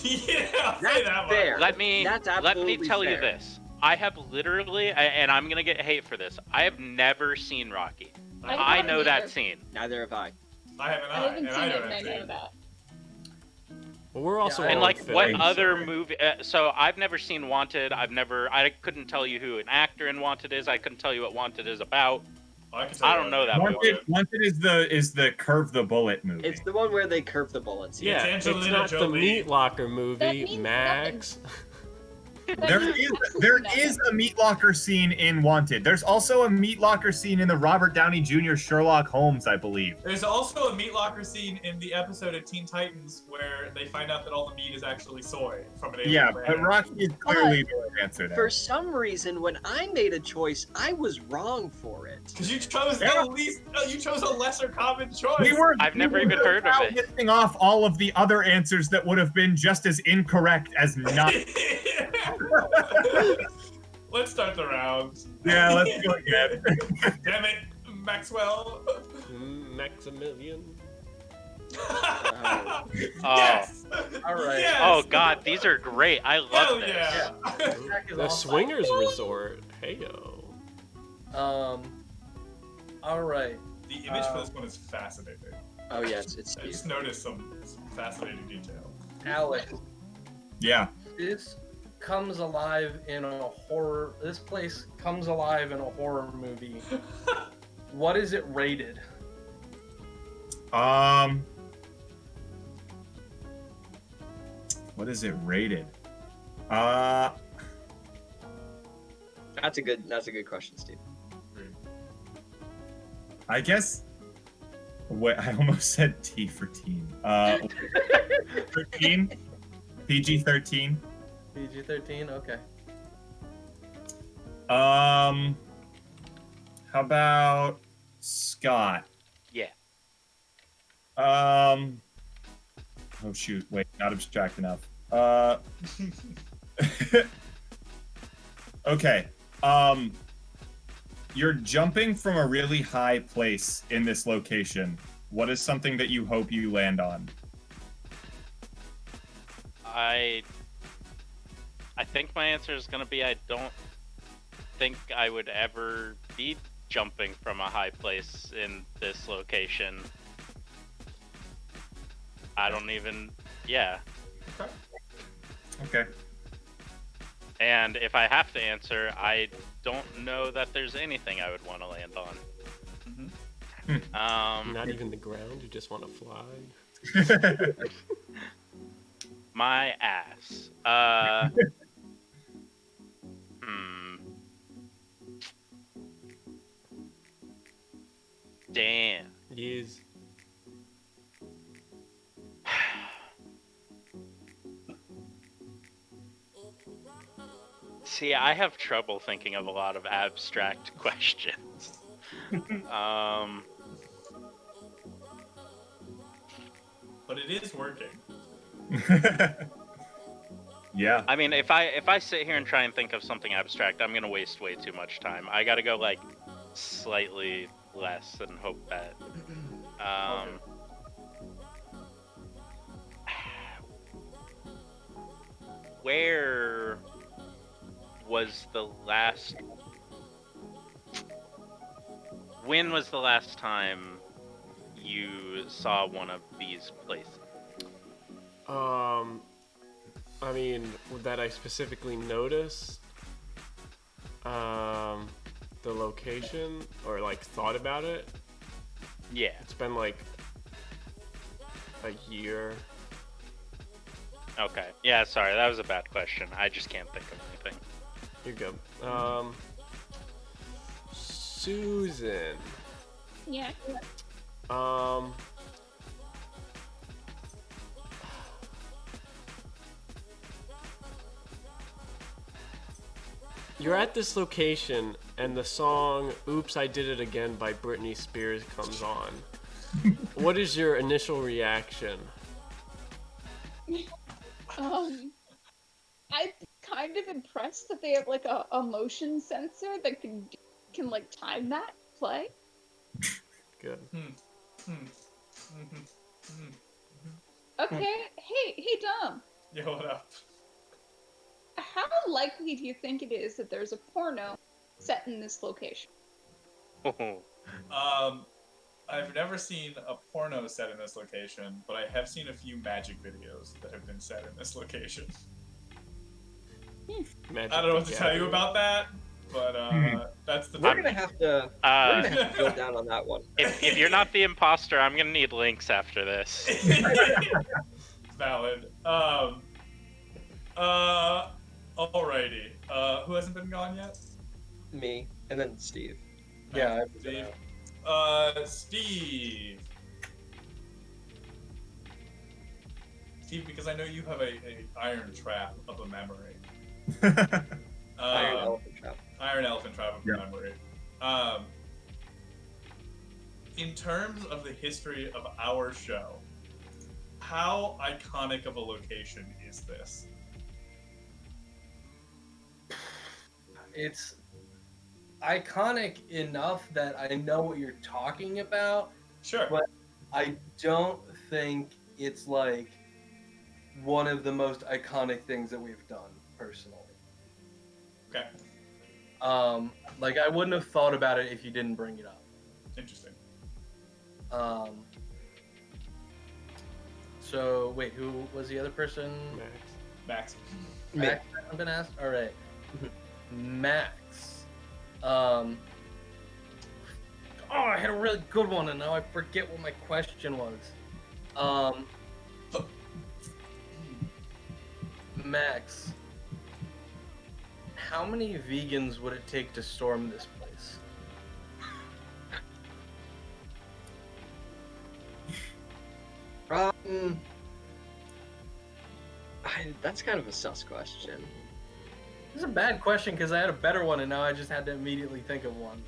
Yeah, I'll say That's that much. fair. Let me That's let me absolutely tell you fair. this. I have literally, and I'm gonna get hate for this. I have never seen Rocky. I haven't know either. that scene. Neither have I. I have an I eye, haven't and seen I it, know and I that know scene. that. Well, we're also Yeah, all And like, in what film, other so- movie? So I've never seen Wanted. I couldn't tell you who an actor in Wanted is. I couldn't tell you what Wanted is about. I can tell I you don't what know that movie movie. it Wanted is the Curve the Bullet movie. It's the one where they curve the bullets. Yeah, it's Angelina not the Jolie. Meat Locker That movie, means Max. That There means is absolutely nothing. a meat locker scene in Wanted. There's also a meat locker scene in the Robert Downey Jr. Sherlock Holmes, I believe. There's also a meat locker scene in the episode of Teen Titans where they find out that all the meat is actually soy from an alien Yeah, planet. but Rocky is clearly the right answer there. For some reason, when I made a choice, I was wrong for it. Because you chose Yeah. the least, you chose a lesser common choice. I've never even heard of it. Listing off all of the other answers that would have been just as incorrect as not. Let's start the round. Yeah, let's go again. Damn it, Maxwell. Maximilian. Yes. All right. Yes. Oh God, these are great. I love Hell this. yeah. Jack is The awesome. Swingers Resort. Heyo. All right. The image for this one is fascinating. Oh yes, it's I Steve. just noticed some fascinating detail. Alex, Yeah. this comes alive in a horror. This place comes alive in a horror movie. What is it rated? What is it rated? That's a good question, Steve. I guess. Wait, I almost said T for teen. 13, PG-13. PG-13. Okay. How about Scott? Yeah. Oh shoot! Wait, not abstract enough. Okay. You're jumping from a really high place in this location. What is something that you hope you land on? I think my answer is gonna be I don't think I would ever be jumping from a high place in this location. I don't even. Yeah. Okay. And if I have to answer, I don't know that there's anything I would want to land on. Not even the ground. You just want to fly. My ass. Damn. Yes. See, I have trouble thinking of a lot of abstract questions. But it is working. Yeah. I mean, if I sit here and try and think of something abstract, I'm gonna waste way too much time. I gotta go like slightly less and hope that. Where was the last? When was the last time you saw one of these places? I mean, that I specifically noticed, the location or like thought about it. Yeah. It's been like a year. Okay. Yeah, sorry, that was a bad question. I just can't think of anything. You're good. Susan. Yeah. You're at this location and the song Oops, I Did It Again by Britney Spears comes on. What is your initial reaction? I'm kind of impressed that they have like a motion sensor that can like time that play. Good. Okay. Hey Dom. Yeah, what up? how likely do you think it is that there's a porno set in this location? I've never seen a porno set in this location, but I have seen a few magic videos that have been set in this location. Magic I don't know what the to tell you Gathering. about that, but that's the. We're gonna have to. We're gonna have to drill down on that one. If you're not the imposter, I'm gonna need links after this. Valid. Alrighty. Who hasn't been gone yet? Me and then Steve. Yeah, Steve. Steve. Steve, because I know you have a iron trap of a memory. Iron elephant trap. Iron elephant trap of memory. In terms of the history of our show, how iconic of a location is this? it's iconic enough that I know what you're talking about. Sure. But I don't think it's like one of the most iconic things that we've done personally. Okay. Like I wouldn't have thought about it if you didn't bring it up. Interesting. So wait, who was the other person? Max. Max hasn't been asked. All right, Max. Oh, I had a really good one, and now I forget what my question was. Max, how many vegans would it take to storm this place? That's kind of a sus question. This is a bad question because I had a better one, and now I just had to immediately think of one.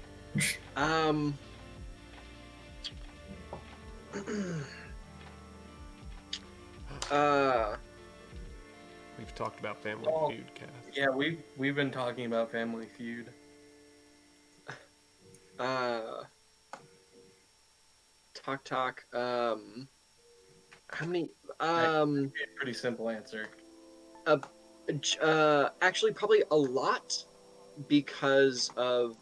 We've talked about Family Feud, Cass. Yeah, we've been talking about Family Feud. Talk. How many? Pretty simple answer. Actually, probably a lot, because of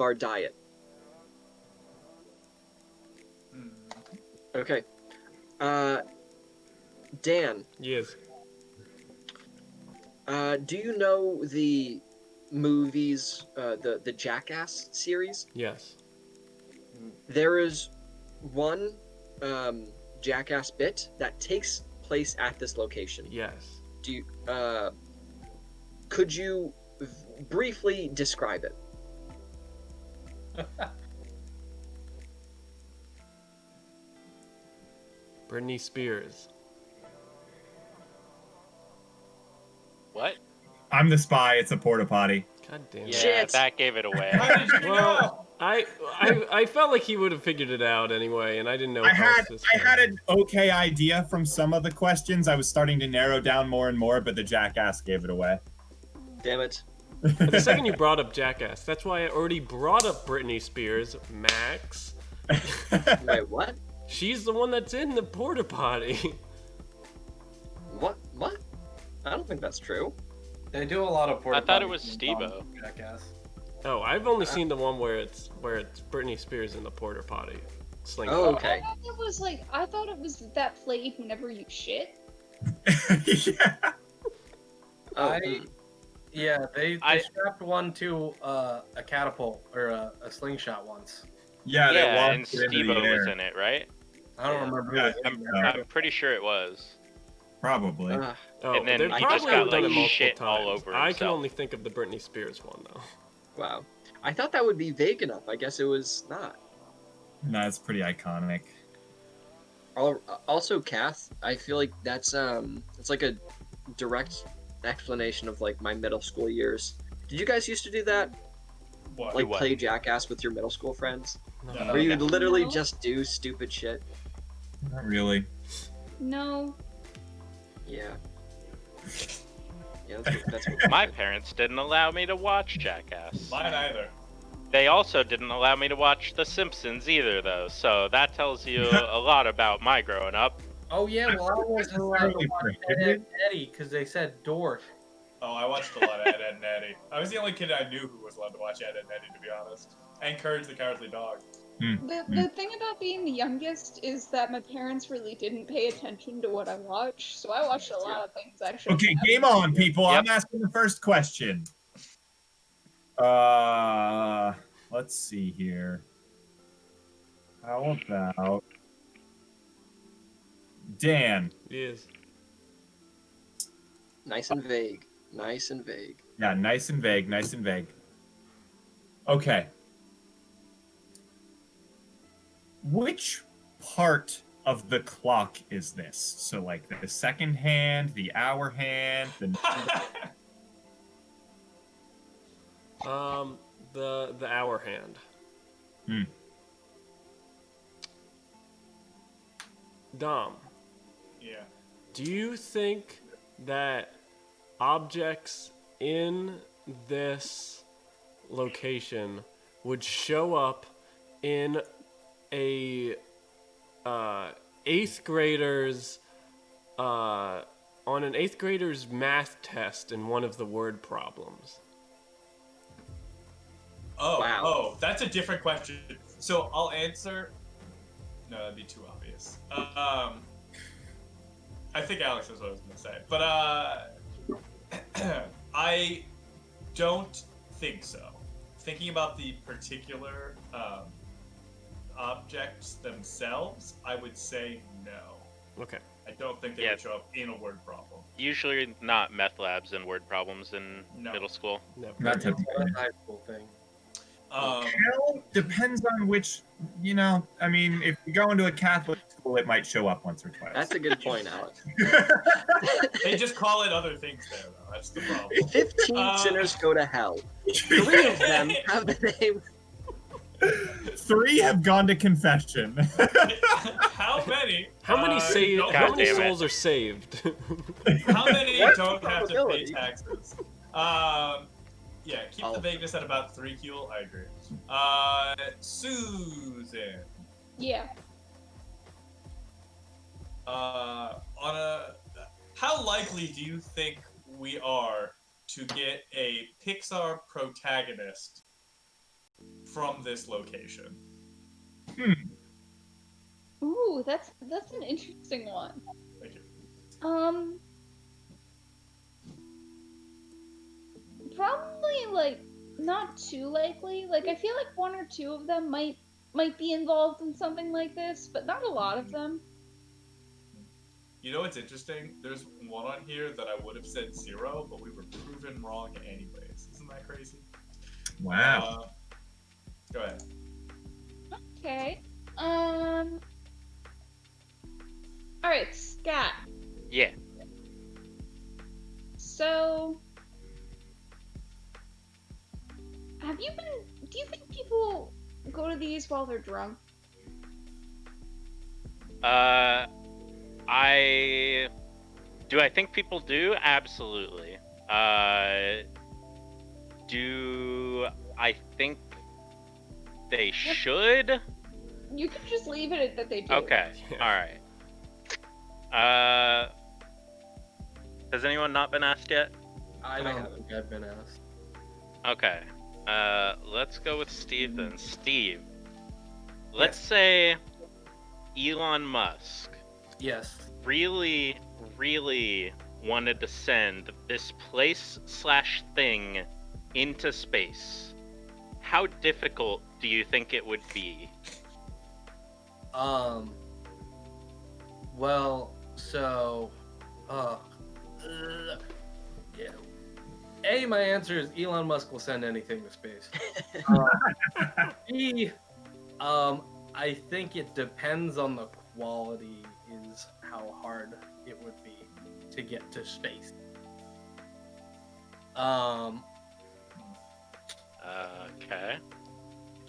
our diet. Okay. Dan. Yes. Do you know the movies, the Jackass series? Yes. There is one Jackass bit that takes place at this location. Yes. Do you, could you briefly describe it? Britney Spears. What? I'm the spy. It's a porta potty. God damn Yeah, it. Shit. that gave it away. How did you know? Well, I felt like he would have figured it out anyway, and I didn't know. I how had this I was. had an okay idea from some of the questions. I was starting to narrow down more and more, but the jackass gave it away. Damn it. But the second you brought up Jackass, that's why I already brought up Britney Spears, Max. Wait, what? She's the one that's in the porta potty. What? I don't think that's true. They do a lot of porta I thought it potties was in Steve-O. Jackass. Oh, I've only seen the one where it's Britney Spears in the porta potty. Slingshot. Oh, okay. I thought it was that played whenever you shit. Yeah. Oh, Yeah, they strapped one to a catapult or a slingshot once. Yeah, they Yeah, and launched it into Steve-O the was air. in it, right? I don't remember. Yeah, who was in I there. I'm pretty sure it was. Probably. Oh, And then they've he probably just got, done like, it multiple shit times. all over I can himself. only think of the Britney Spears one though. wow. I thought that would be vague enough. I guess it was not. No, it's pretty iconic. Also, Kath, I feel like that's it's like a direct explanation of like my middle school years. Did you guys used to do that? What? Like what? play Jackass with your middle school friends? No. No. Where you would literally No. just do stupid shit? Not really. No. Yeah. Yeah, that's what My parents didn't allow me to watch Jackass. Mine either. They also didn't allow me to watch The Simpsons either, though, so that tells you a lot about my growing up. Oh yeah, well I wasn't allowed to necessarily watch Ed, prohibited. Ed, and Eddie because they said dork. Oh, I watched a lot of Ed, Ed, and Eddie. I was the only kid I knew who was allowed to watch Ed, Ed, and Eddie, to be honest. And Courage the Cowardly Dog. The thing about being the youngest is that my parents really didn't pay attention to what I watched, so I watched a lot of things I should. Okay, game on, people. Yep. I'm asking the first question. Let's see here. How about Dan? Yes. Nice and vague. Nice and vague. Yeah, nice and vague, nice and vague. Okay. Which part of the clock is this? So, like the second hand, the hour hand, the The hour hand. Dom, Yeah. do you think that objects in this location would show up in a eighth grader's on an eighth grader's math test in one of the word problems? Oh, Wow. oh, that's a different question. So I'll answer. No, that'd be too obvious. I think Alex knows what I was gonna say, but I don't think so. Thinking about the particular objects themselves, I would say no. Okay. I don't think they Yeah. would show up in a word problem. Usually not meth labs and word problems in No. middle school. Never. not It's typically. a high school thing. Hell, depends on which, I mean, if you go into a Catholic school, it might show up once or twice. That's a good point, Alex. They just call it other things there, though. That's the problem. 15 sinners go to hell. 3 of them have the name. 3 have gone to confession. How many? How many don't how have many damn it. souls are saved? How many What's don't the have to pay probability? taxes? Yeah, keep Oh. the vagueness at about 3 Huel. I agree. Susan. Yeah. How likely do you think we are to get a Pixar protagonist from this location? Ooh, that's an interesting one. Thank you. Probably like not too likely. Like I feel like 1 or 2 of them might be involved in something like this, but not a lot of them. You know what's interesting? There's one on here that I would have said 0, but we were proven wrong anyways. Isn't that crazy? Wow. Go ahead. Okay. All right, Scat. Yeah. So, do you think people go to these while they're drunk? Do I think people do? Absolutely. Do I think they should? You could just leave it at that they do. Okay. Yeah. All right. Has anyone not been asked yet? I don't think I've been asked. Okay. Let's go with Steve then. Steve, let's say Elon Musk Yes. really wanted to send this place/thing into space. How difficult do you think it would be? Well, so, yeah. A, my answer is Elon Musk will send anything to space. B, I think it depends on the quality is how hard it would be to get to space. Okay.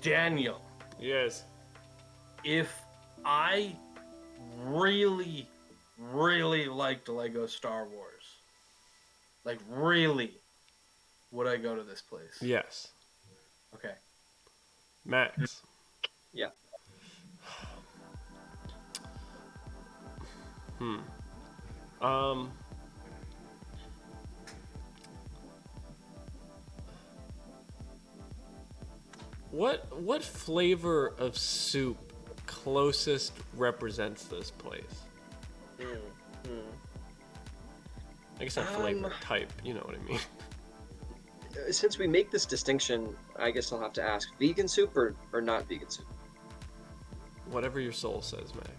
Daniel, Yes. if I really liked Lego Star Wars, like really, would I go to this place? Yes. Okay. Max. Um. What flavor of soup closest represents this place? I guess not flavor, type. You know what I mean. Since we make this distinction, I guess I'll have to ask: vegan soup or not vegan soup? Whatever your soul says, Max.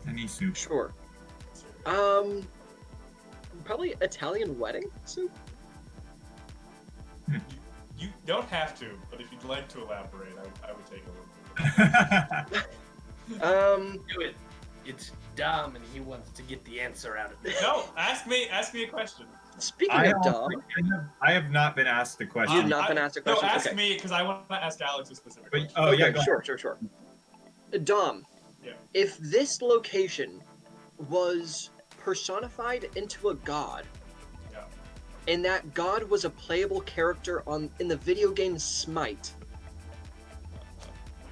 Any soup. Sure. Probably Italian wedding soup. You don't have to, but if you'd like to elaborate, I would take a look. Do it. It's Dom, and he wants to get the answer out of it. No, ask me a question. Speaking I of Dom, have not been asked a question. You've not been asked a question? No, ask Okay. me, because I want to ask Alex a specific But, question. oh okay, yeah, go ahead. sure. Dom, Yeah. if this location was personified into a god, Yeah. and that god was a playable character in the video game Smite,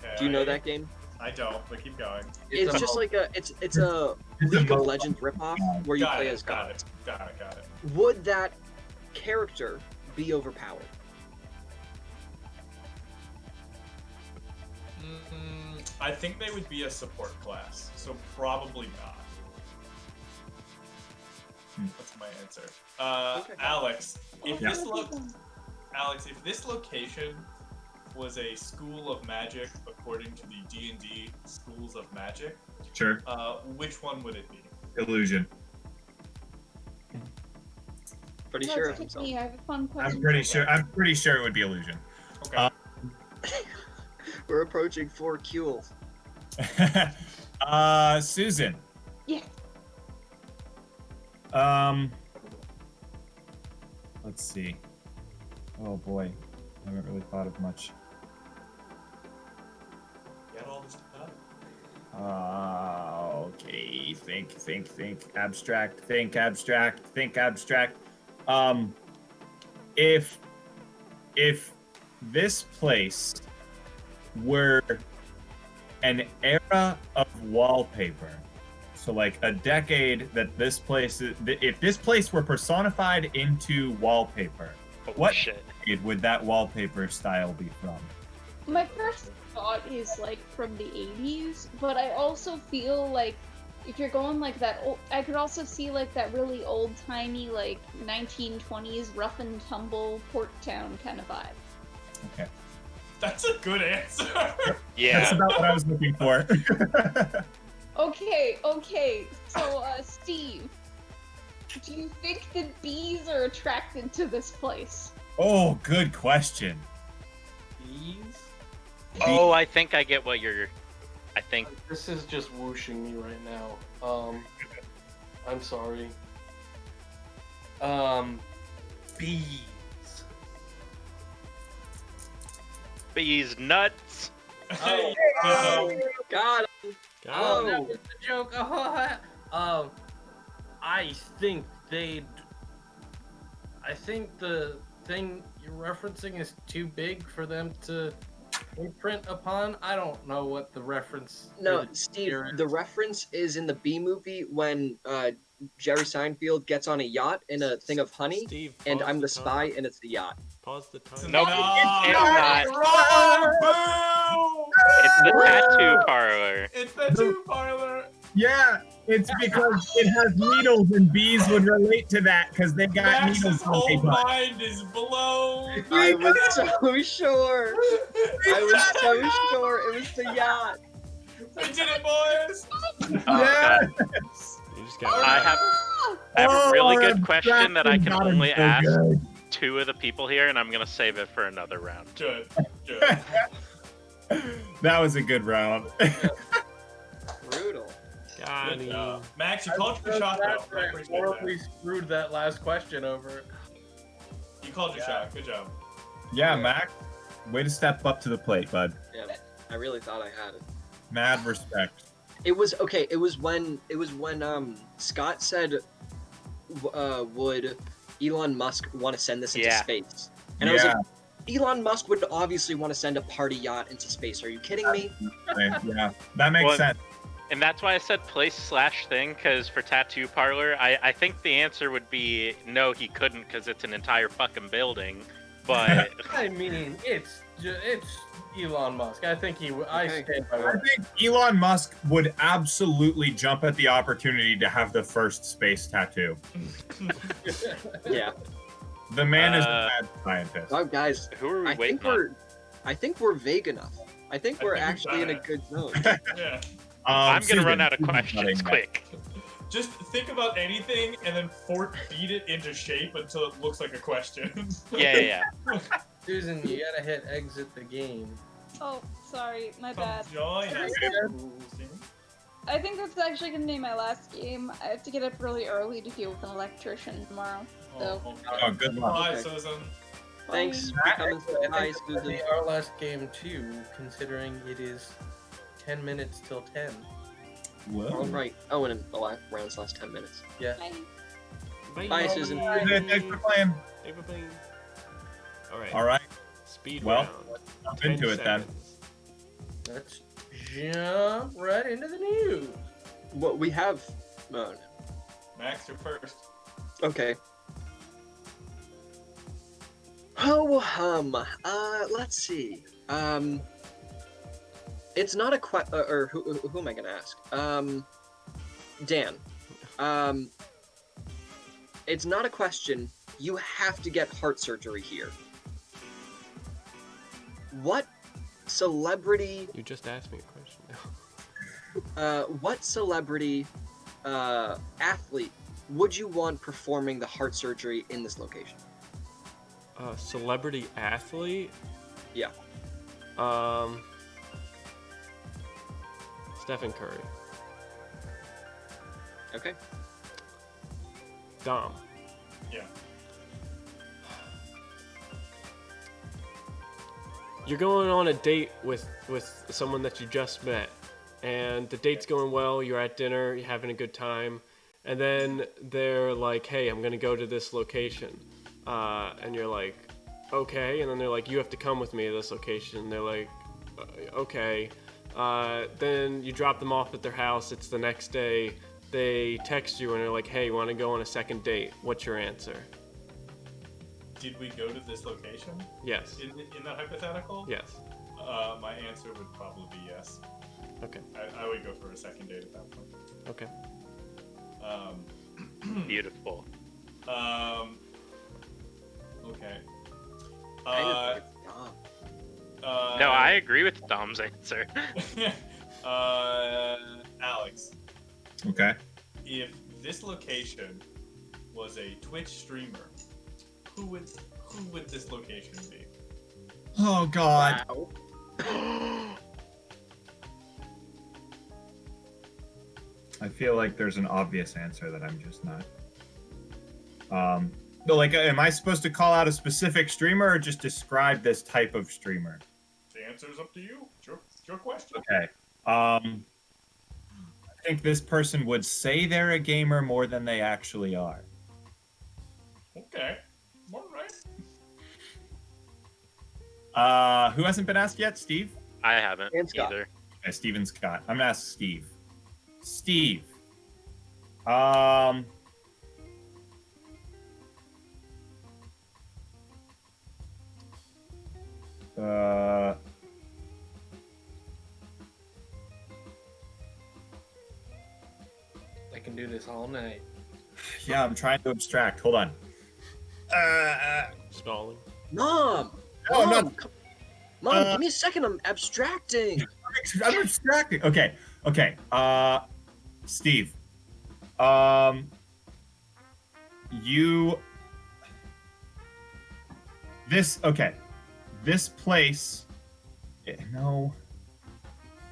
Okay, do you know that game? I don't, but keep going. It's just like a League of Legends ripoff where you Got play it, as got gods. it, got it. Would that character be overpowered? I think they would be a support class, so probably not. That's my answer. Okay. Alex, if Yeah. if this location was a school of magic according to the D&D schools of magic, Sure. which one would it be? Illusion. Pretty No, sure it's of just himself. me. I have a fun question. I'm pretty sure it would be illusion. Okay. We're approaching 4 Qs. Susan. Yeah. Let's see. Oh boy, I haven't really thought of much. Get all this time. Okay. Think. Abstract. Think abstract. If this place were an era of wallpaper, so like a decade that this place, if this place were personified into wallpaper, Oh, what shit. decade would that wallpaper style be from? My first thought is like from the 80s, but I also feel like if you're going like that old, I could also see like that really old-timey like 1920s rough and tumble port town kind of vibe. Okay. That's a good answer. That's Yeah. about what I was looking for. Okay. So, Steve, do you think that bees are attracted to this place? Oh, good question. Bees? Oh, I think I get what you're. I think. This is just whooshing me right now. I'm sorry. Bees. Bees nuts. Hey, God. Oh, that was the joke. I think they'd. I think the thing you're referencing is too big for them to imprint upon. I don't know what the reference. No, for the Steve, deer is. the reference is in the Bee movie when Jerry Seinfeld gets on a yacht in a thing of honey, Steve, and pause I'm the time. spy, and it's the yacht. Pause the time. Nope. No, It's not. wrong. Boo! It's the tattoo parlor. It's the tattoo parlor. Yeah, it's because it has needles and bees would relate to that because they got Max's needles on whole their butt. mind is blown. I was so sure. I was so sure it was the yacht. We did it, boys. Oh, God. You just got. I have a really good question that I can only ask two of the people here, and I'm gonna save it for another round. Good. That was a good round. Brutal. Got Good him. job. Max, you called your So shot, sad though. I that I appreciate horribly that. screwed that last question over. You called your shot. Good job. Yeah, Mac, way to step up to the plate, bud. Yeah, I really thought I had it. Mad respect. It was okay. It was when Scott said, would Elon Musk want to send this into Yeah. space? And I was like, Elon Musk would obviously want to send a party yacht into space. Are you kidding me? Yeah, that makes Well, sense. And that's why I said place/thing, because for tattoo parlor, I think the answer would be no, he couldn't, because it's an entire fucking building. But I mean, it's Elon Musk. I think I Okay. stand by I what think Elon Musk would absolutely jump at the opportunity to have the first space tattoo. Yeah. The man is a Uh, mad scientist. Oh, guys, who are we I think waiting on? I think we're vague enough. I think I we're think we actually got in a it. good zone. Yeah. I'm gonna run Susan, out of Susan's questions nodding. quick. Just think about anything and then feed it into shape until it looks like a question. Yeah. Susan, you gotta hit exit the game. Oh, sorry, my bad. Come join us. I think that's actually gonna be my last game. I have to get up really early to deal with an electrician tomorrow. So, Oh, good luck. Bye, Okay. Susan. Thanks bye. for coming. I think Bye, it's gonna Susan. be our last game too, considering it is 10 minutes till 10. Whoa. All right. Oh, and in the round's last 10 minutes. Yeah. Bye. Bye, Susan. Thanks for playing. All right. All right, Speed Well, round. jump 10 into it then. seconds. Let's jump right into the news. What we have. Oh, no. Max, you're first. Okay. Oh, let's see. It's not a or who am I gonna ask? Dan. It's not a question. You have to get heart surgery here. What celebrity? You just asked me a question. What celebrity, athlete would you want performing the heart surgery in this location? Celebrity athlete? Yeah. Stephen Curry. Okay. Dom. Yeah. You're going on a date with someone that you just met, and the date's going well. You're at dinner, you're having a good time, and then they're like, "Hey, I'm gonna go to this location," and you're like, "Okay," and then they're like, "You have to come with me to this location." They're like, "Okay." Then you drop them off at their house. It's the next day. They text you and they're like, "Hey, you want to go on a second date?" What's your answer? Did we go to this location Yes. in that hypothetical? Yes. My answer would probably be yes. Okay. I would go for a second date at that point. Okay. Beautiful. Okay. I just like Dom. No, I agree with Dom's answer. Alex, Okay. if this location was a Twitch streamer, who would this location be? Oh God. Wow. I feel like there's an obvious answer that I'm just not. No, like, am I supposed to call out a specific streamer or just describe this type of streamer? The answer's up to you. It's your question. Okay. I think this person would say they're a gamer more than they actually are. Okay. All right. Who hasn't been asked yet? Steve? I haven't And Scott. either. Okay, Steve and Scott. I'm gonna ask Steve. Steve. I can do this all night. Yeah, I'm trying to abstract. Hold on. Stalling. Mom! No, Mom, no. Mom, give me a second. I'm abstracting. I'm abstracting. Okay. Steve. This place. No.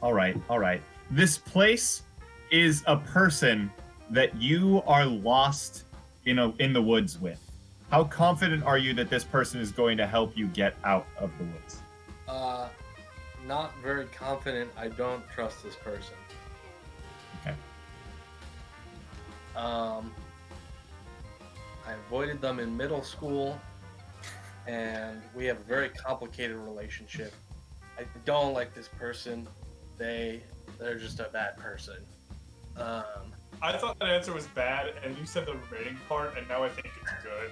All right. This place is a person that you are lost in the woods with. How confident are you that this person is going to help you get out of the woods? Not very confident. I don't trust this person. Okay. I avoided them in middle school, and we have a very complicated relationship. I don't like this person. They They're just a bad person. I thought that answer was bad, and you said the remaining part, and now I think it's good.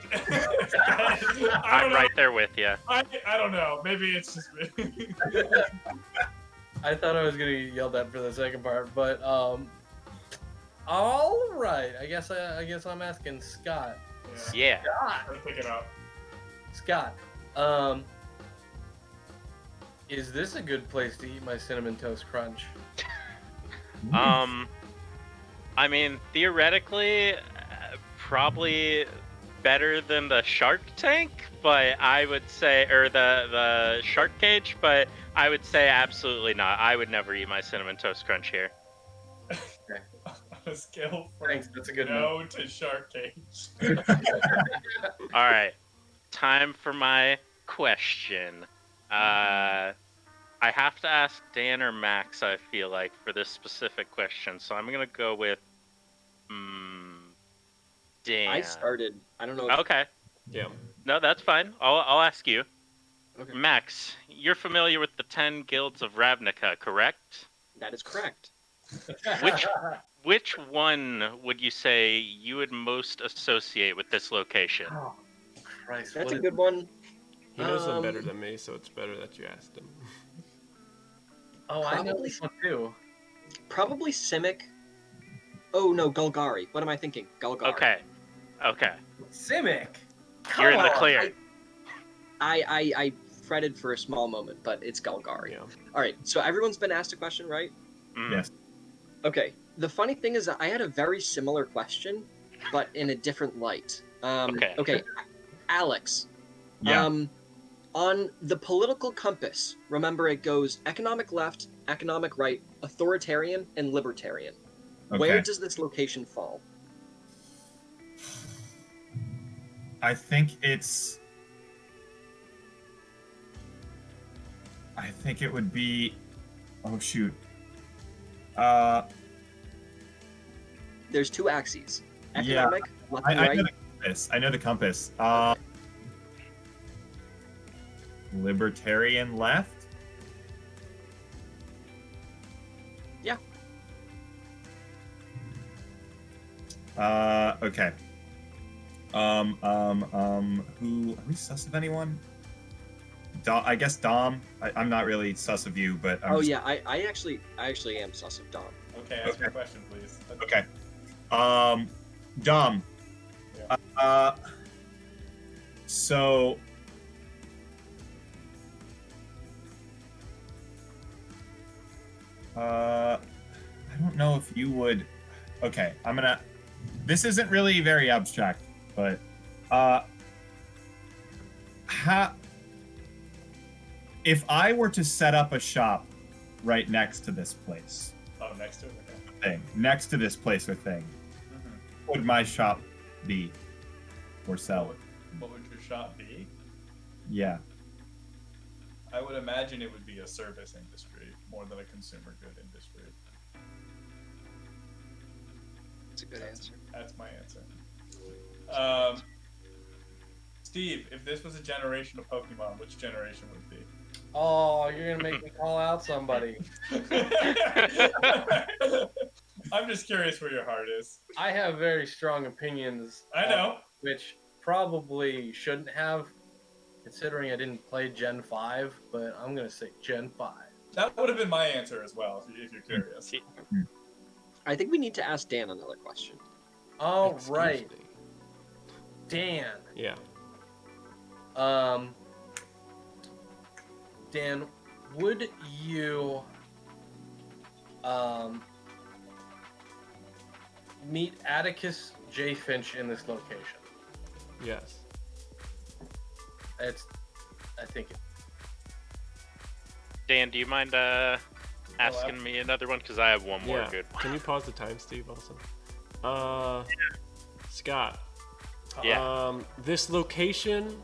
I'm right there with you. I don't know. Maybe it's just me. I thought I was gonna get yelled at for the second part, but all right. I guess I'm asking Scott. Yeah. I'll pick it up. Scott, is this a good place to eat my cinnamon toast crunch? I mean, theoretically, probably better than the Shark Tank, but I would say, or the Shark Cage, but I would say absolutely not. I would never eat my cinnamon toast crunch here. On a scale from Thanks, that's a good no to Shark Cage. All right, time for my question. I have to ask Dan or Max, I feel like, for this specific question, so I'm gonna go with Dan. I started. I don't know. Okay. Yeah. No, that's fine. I'll ask you. Okay. Max, you're familiar with the 10 guilds of Ravnica, correct? That is correct. Which one would you say you would most associate with this location? Oh, Christ, That's what a is- good one. He knows them better than me, so it's better that you asked him. Oh, I know Probably- this one too. Probably Simic. Oh no, Golgari. What am I thinking? Golgari. Okay. Simic. You're in the Come on. clear. I fretted for a small moment, but it's Golgari. Yeah. All right. So everyone's been asked a question, right? Mm. Yes. Okay. The funny thing is that I had a very similar question, but in a different light. Okay. Alex. Yeah. On the political compass, remember it goes economic left, economic right, authoritarian, and libertarian. Okay. Where does this location fall? I think it would be. Oh shoot. There's two axes. Yeah. Economic, left and I right. know the compass. I know the compass. Libertarian left. Yeah. Okay. Who are we sus of anyone? I guess Dom. I'm not really sus of you, but I'm Oh just- yeah, I actually am sus of Dom. Okay, ask your question, please. Okay. Dom. Yeah. So. I don't know if you would. Okay, I'm gonna. This isn't really very abstract, but if I were to set up a shop right next to this place, Oh, next to it. next to this place or thing, what would my shop be or sell? What would your shop be? Yeah. I would imagine it would be a service industry more than a consumer good industry. That's a good answer. That's my answer. Steve, if this was a generation of Pokemon, which generation would it be? Oh, you're gonna make me call out somebody. I'm just curious where your heart is. I have very strong opinions. I know. Which probably shouldn't have, considering I didn't play Gen 5, but I'm gonna say Gen 5. That would have been my answer as well, if you're curious. I think we need to ask Dan another question. All Excuse right, me. Dan. Yeah. Dan, would you meet Atticus J. Finch in this location? Yes. I think Dan, do you mind asking me another one? Because I have one more Yeah. good one. Can you pause the time, Steve? Also. Scott. Yeah. This location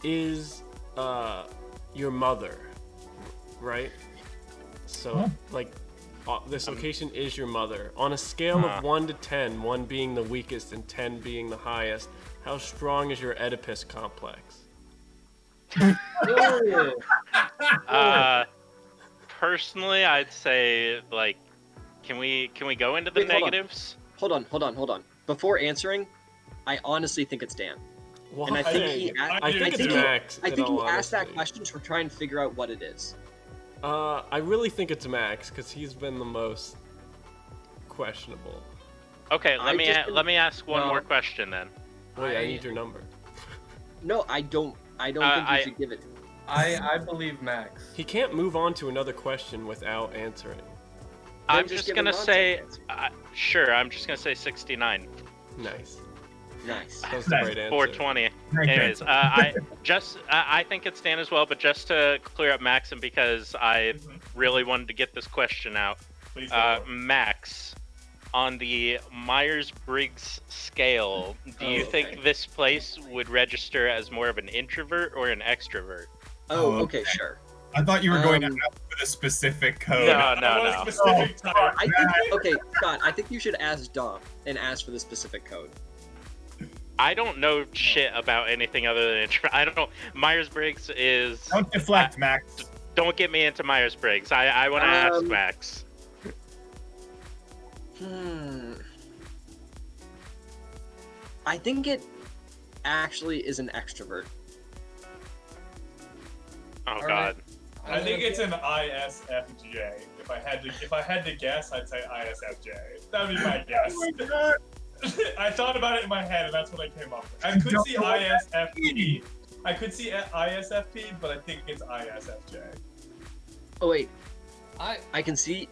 is your mother, right? So like, this location is your mother. On a scale of 1 to 10, 1 being the weakest and 10 being the highest, how strong is your Oedipus complex? personally, I'd say like, can we go into the Wait, hold on. negatives? Hold on. Before answering, I honestly think it's Dan. Why? And I think he I think it's Max. I in think he all asked that honesty. question to try and figure out what it is. I really think it's Max because he's been the most questionable. Okay, I just let me ask one No. more question then. Wait, I need your number. No, I don't think you should give it to me. I believe Max. He can't move on to another question without answering. I'm just just give gonna a nonsense say, answer. sure. I'm just gonna say 69. Nice. Nice. That was a Nice. great answer. 420. Great Anyways, I think it's Dan as well, but just to clear up Max, and because I really wanted to get this question out, Please go for it. Max, on the Myers-Briggs scale, do you Okay. think this place would register as more of an introvert or an extrovert? Oh, Oh, okay, sure. I thought you were going to Um, ask for the specific code. No, I want a no. specific type. I think okay, Scott. I think you should ask Dom and ask for the specific code. I don't know shit about anything other than introvert. I don't. Myers-Briggs is. Don't deflect, Max. Don't get me into Myers-Briggs. I want to ask Max. I think it actually is an extrovert. Oh All God. right. I think it's an ISFJ. If I had to guess, I'd say ISFJ. That'd be my guess. Oh my God. I thought about it in my head, and that's what I came up with. I could don't see know what that ISFP. I could see ISFP, but I think it's ISFJ. Oh wait, I I can see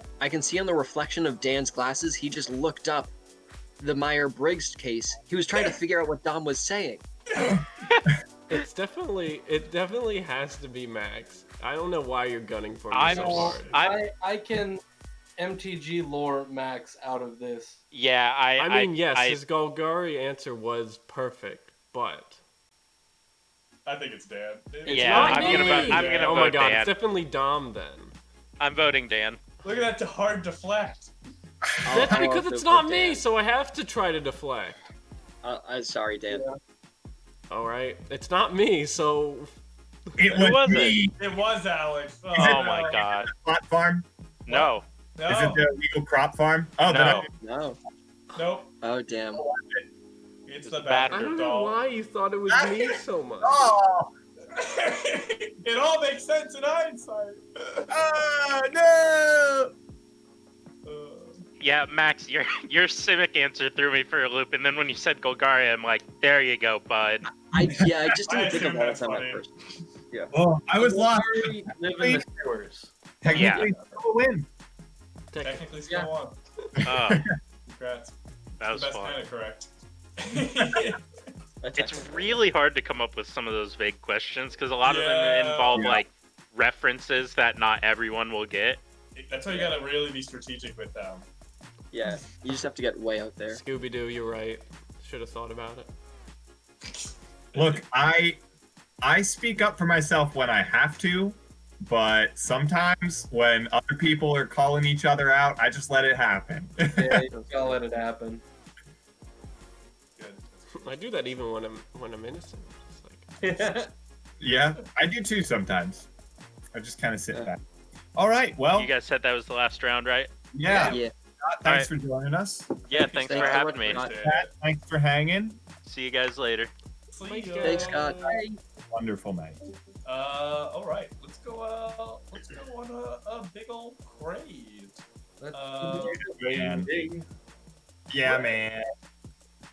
on the reflection of Dan's glasses. He just looked up the Meyer-Briggs case. He was trying to figure out what Dom was saying. It definitely has to be Max. I don't know why you're gunning for me I'm- so hard. I can MTG lore Max out of this. Yeah, I mean, yes, I- his Golgari answer was perfect, but I think it's Dan. Yeah, not I'm me. gonna vote. I'm gonna oh my vote god, Dan. it's definitely Dom then. I'm voting Dan. Look at that hard deflect. That's I'll because also it's not vote me, Dan. so I have to try to deflect. Sorry, Dan. All right, it's not me, so It Who was was it? me. It was Alex. Oh no. my God. Plot farm? No. No. Is it the legal crop farm? Oh, No. No. Nope. Oh damn. It's the Bad- I bathroom don't know doll. why you thought it was me so much. Oh, It all makes sense in hindsight. no! Yeah, Max, your Civic answer threw me for a loop, and then when you said Golgari, I'm like, there you go, bud. I just I didn't think of assume all the that's time at funny. first. Oh, I was lost. We live in the sewers. Technically, still a win. Technically, still on. Oh, Congrats. that was the best fun. kind of correct. That's It's actually- really hard to come up with some of those vague questions because a lot of them Yeah. involve Yeah. like references that not everyone will get. That's why you gotta really be strategic with them. Yeah, you just have to get way out there. Scooby Doo, you're right. Should have thought about it. Look, I speak up for myself when I have to, but sometimes when other people are calling each other out, I just let it happen. Yeah, you gotta let it happen. Good. I do that even when I'm innocent. It's like, Yeah, I do too sometimes. I just kind of sit back. All right, well, You guys said that was the last round, right? yeah. Yeah. Thanks for joining us. Yeah, thanks Thanks for so having much me. for not- Pat, thanks for hanging. See you guys later. See ya. Thanks, Scott. Wonderful night. All right. Let's go on a big old crave. Let's Man. Yeah, man.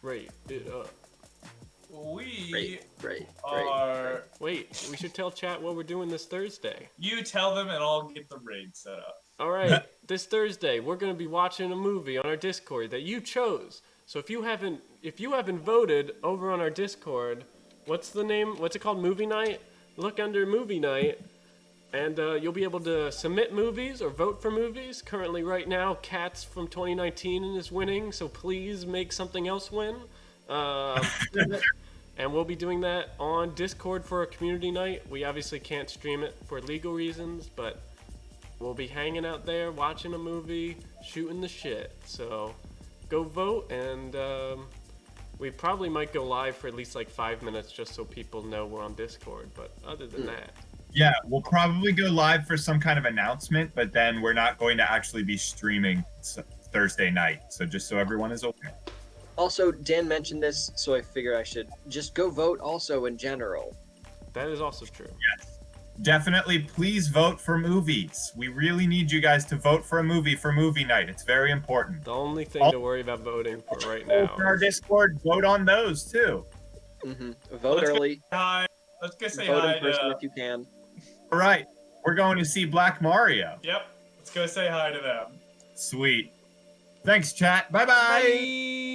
rate it up. We Great. are. Wait, we should tell chat what we're doing this Thursday. You tell them, and I'll get the raid set up. All right, this Thursday we're gonna be watching a movie on our Discord that you chose. So if you haven't voted over on our Discord, what's the name? What's it called? Movie night. Look under movie night, and you'll be able to submit movies or vote for movies. Currently, right now, Cats from 2019 is winning. So please make something else win. And we'll be doing that on Discord for a community night. We obviously can't stream it for legal reasons, but we'll be hanging out there, watching a movie, shooting the shit. So go vote, and we probably might go live for at least like 5 minutes just so people know we're on Discord. But other than that, Yeah, we'll probably go live for some kind of announcement, but then we're not going to actually be streaming Thursday night. So just so everyone is aware. Also, Dan mentioned this, so I figure I should just go vote also in general. That is also true. Yes. Definitely, please vote for movies. We really need you guys to vote for a movie for movie night. It's very important. The only thing to worry about voting for right now. For our Discord, vote on those too. Vote Let's go early. Hi. Let's go say Vote hi in person to. if you can. All right, we're going to see Black Mario. Yep. Let's go say hi to them. Sweet. Thanks, chat. Bye-bye. Bye.